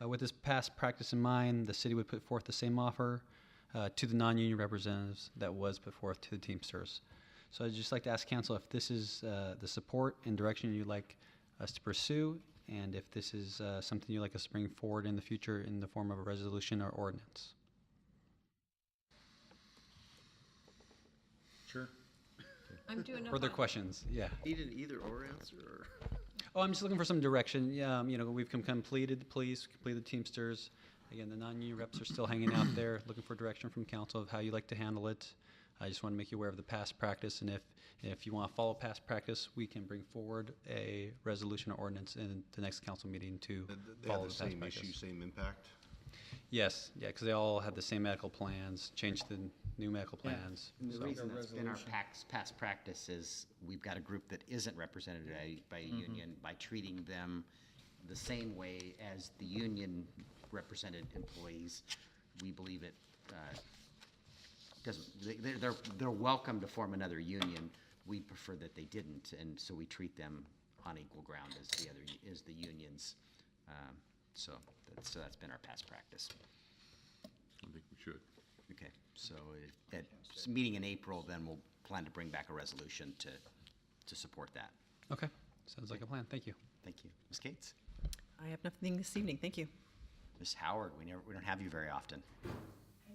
With this past practice in mind, the city would put forth the same offer to the non-union representatives that was put forth to the Teamsters. So I'd just like to ask council if this is the support and direction you'd like us to pursue, and if this is something you'd like us to bring forward in the future in the form of a resolution or ordinance. Sure. I'm doing Further questions? Yeah. Need an either-or answer, or? Oh, I'm just looking for some direction. Yeah, we've completed the police, completed the Teamsters. Again, the non-union reps are still hanging out there, looking for direction from council of how you like to handle it. I just want to make you aware of the past practice, and if you want to follow past practice, we can bring forward a resolution or ordinance in the next council meeting to They follow have the the past same practice. issue, same impact? Yes, yeah, because they all have the same medical plans, changed the new medical plans. And the so- reason that's been our past practice is we've got a group that isn't represented by a union. By treating them the same way as the union represented employees, we believe it they're welcome to form another union. We prefer that they didn't, and so we treat them on equal ground as the unions. So that's been our past practice. I think we should. Okay, so at meeting in April, then we'll plan to bring back a resolution to support that. Okay, sounds like a plan. Thank you. Thank you. Ms. Gates? I have nothing this evening, thank you. Ms. Howard, we don't have you very often.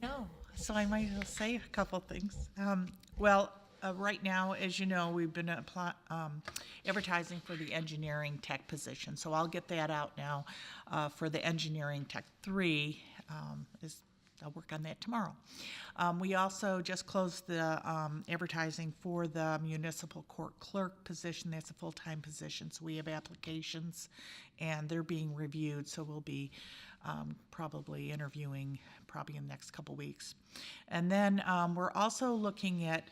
No, so I might as well say a couple things. Right now, as you know, we've been advertising for the engineering tech position, so I'll get that out now for the engineering tech 3. I'll work on that tomorrow. We also just closed the advertising for the municipal court clerk position. That's a full-time position, so we have applications, and they're being reviewed, so we'll be probably interviewing probably in the next couple weeks. And then we're also looking at,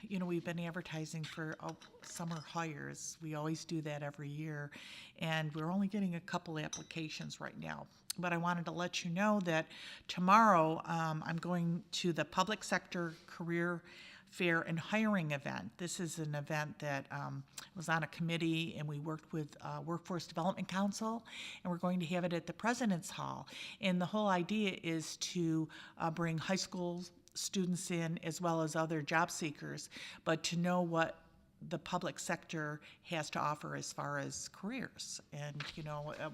we've been advertising for summer hires. We always do that every year, and we're only getting a couple applications right now. But I wanted to let you know that tomorrow I'm going to the Public Sector Career Fair and Hiring event. This is an event that was on a committee, and we worked with Workforce Development Council, and we're going to have it at the President's Hall. And the whole idea is to bring high school students in as well as other job seekers, but to know what the public sector has to offer as far as careers. And,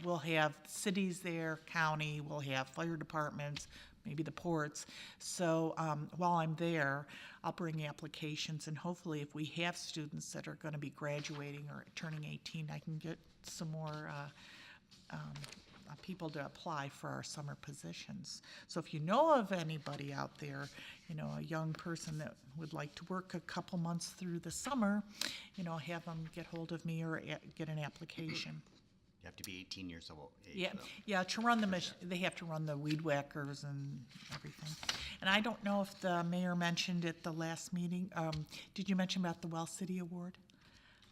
we'll have cities there, county, we'll have fire departments, maybe the ports. So while I'm there, I'll bring applications, and hopefully if we have students that are going to be graduating or turning 18, I can get some more people to apply for our summer positions. So if you know of anybody out there, a young person that would like to work a couple months through the summer, have them get hold of me or get an application. You have to be 18 years old. Yeah, yeah, to run they have to run the weed whackers and everything. And I don't know if the mayor mentioned at the last meeting, did you mention about the Well City Award?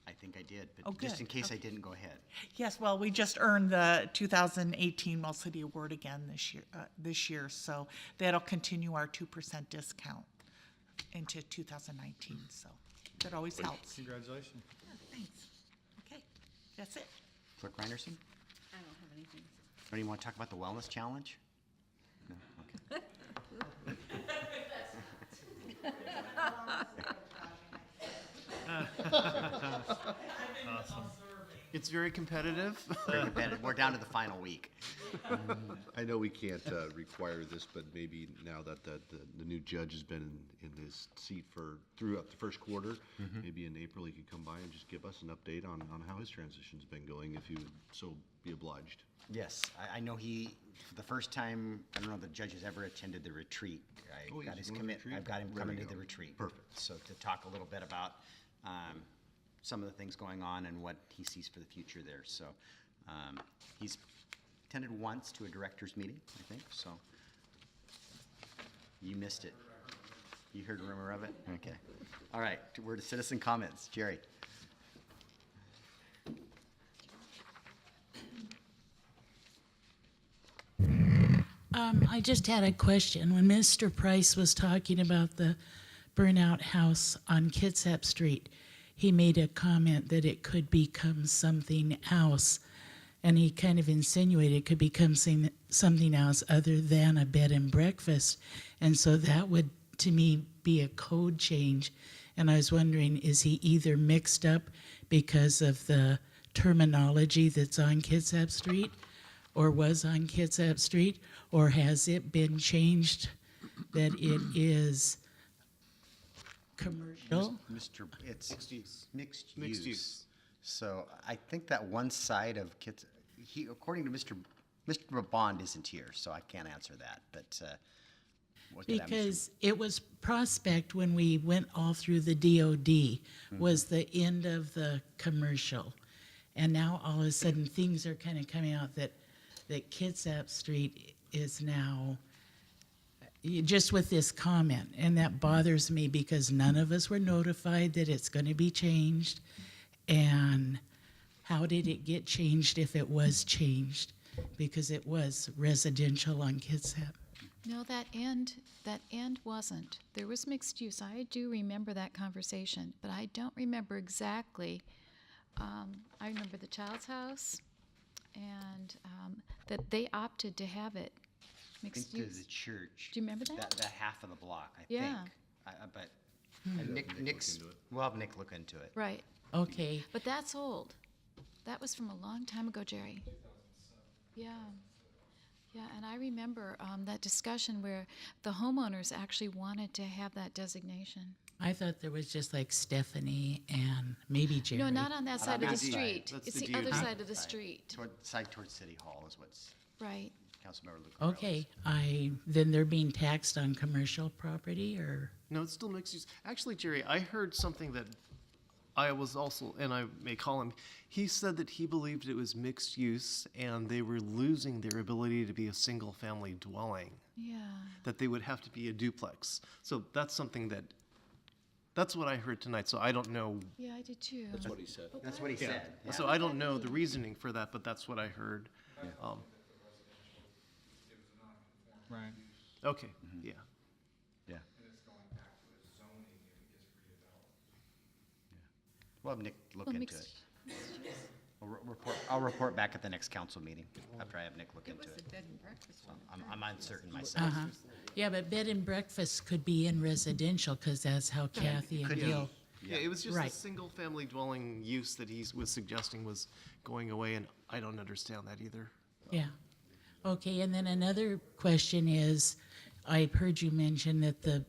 I think I did, Oh, but just good. in case I Okay. didn't, go ahead. Yes, well, we just earned the 2018 Well City Award again this year, so that'll continue our 2% discount into 2019, so that always helps. Congratulations. Yeah, thanks. Okay, that's it. Clerk Reinerson? I don't have anything. Don't you want to talk about the wellness challenge? No? Okay. It's very competitive. Very competitive. We're down to the final week. I know we can't require this, but maybe now that the new judge has been in his seat throughout the first quarter, maybe in April he could come by and just give us an update on how his transition's been going, if he would so be obliged. Yes, I know for the first time, I don't know if the judge has ever attended the retreat. Oh, I got he's his going to the commit, retreat? I've got him There coming we to the go. retreat. Perfect. So to talk a little bit about some of the things going on and what he sees for the future there. So he's attended once to a director's meeting, I think, so you missed it. You heard a rumor of it? Okay. All right, we're to citizen comments. Jerry? I just had a question. When Mr. Price was talking about the burnout house on Kitsap Street, he made a comment that it could become something else. And he kind of insinuated it could become something else other than a bed and breakfast. And so that would, to me, be a code change. And I was wondering, is he either mixed up because of the terminology that's on Kitsap Street, or was on Kitsap Street, or has it been changed that it is commercial? It's mixed Mixed use. use. So I think that one side of according to Mr. Bond isn't here, so I can't answer that, but what did I mention? Because it was Prospect when we went all through the DOD was the end of the commercial. And now all of a sudden things are kind of coming out that Kitsap Street is now, just with this comment, and that bothers me because none of us were notified that it's going to be changed. And how did it get changed if it was changed? Because it was residential on Kitsap. No, that end wasn't. There was mixed use. I do remember that conversation, but I don't remember exactly. I remember the Child's House, and that they opted to have it I mixed think use. to the church. Do you remember that? That half of the block, I Yeah. think. But and Nick's, we'll have Nick look into it. Right. Okay. But that's old. That was from a long time ago, Jerry. Yeah. Yeah, and I remember that discussion where the homeowners actually wanted to have that designation. I thought there was just like Stephanie and maybe Jerry. No, not on that side of the that side. street. That's It's the the other DOD side of the side. street. Towards City Hall is what's Right. Councilmember Luke. Okay, then they're being taxed on commercial property, or? No, it's still mixed use. Actually, Jerry, I heard something that I was also, and I may call him, he said that he believed it was mixed use and they were losing their ability to be a single-family dwelling, Yeah. that they would have to be a duplex. So that's something that's what I heard tonight, so I don't know. Yeah, I did too. That's what he said. That's what he Yeah. said. yeah. So I don't know the reasoning for that, but that's what I heard. Right. Okay, yeah. Yeah. We'll have Nick look Well, into it. mixed- I'll report back at the next council meeting after I have Nick look It into was it. a bed and breakfast one. I'm uncertain myself. Uh-huh. Yeah, but bed and breakfast could be in residential, because that's how Kathy and Could be. Gil. Yeah, it was just Right. the single-family dwelling use that he was suggesting was going away, and I don't understand that either. Yeah. Okay, and then another question is, I heard you mention that the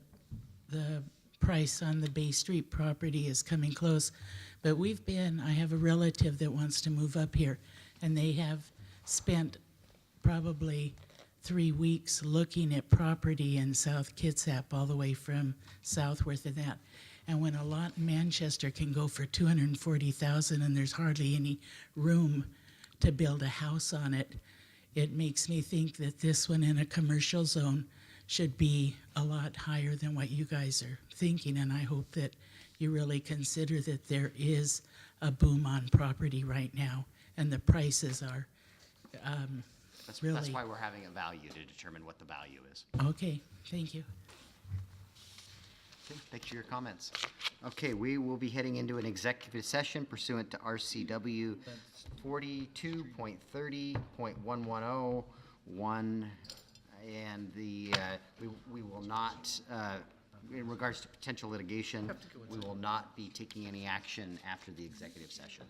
price on the Bay Street property is coming close, but I have a relative that wants to move up here, and they have spent probably 3 weeks looking at property in South Kitsap, all the way from southward of that. And when a lot in Manchester can go for 240,000 and there's hardly any room to build a house on it, it makes me think that this one in a commercial zone should be a lot higher than what you guys are thinking. And I hope that you really consider that there is a boom on property right now, and the prices are That's really. why we're having a value, to determine what the value is. Okay, thank you. Okay, thanks for your comments. Okay, we will be heading into an executive session pursuant to RCW 42.30.110, and we will not, in regards to potential litigation, we will not be taking any action after the executive session.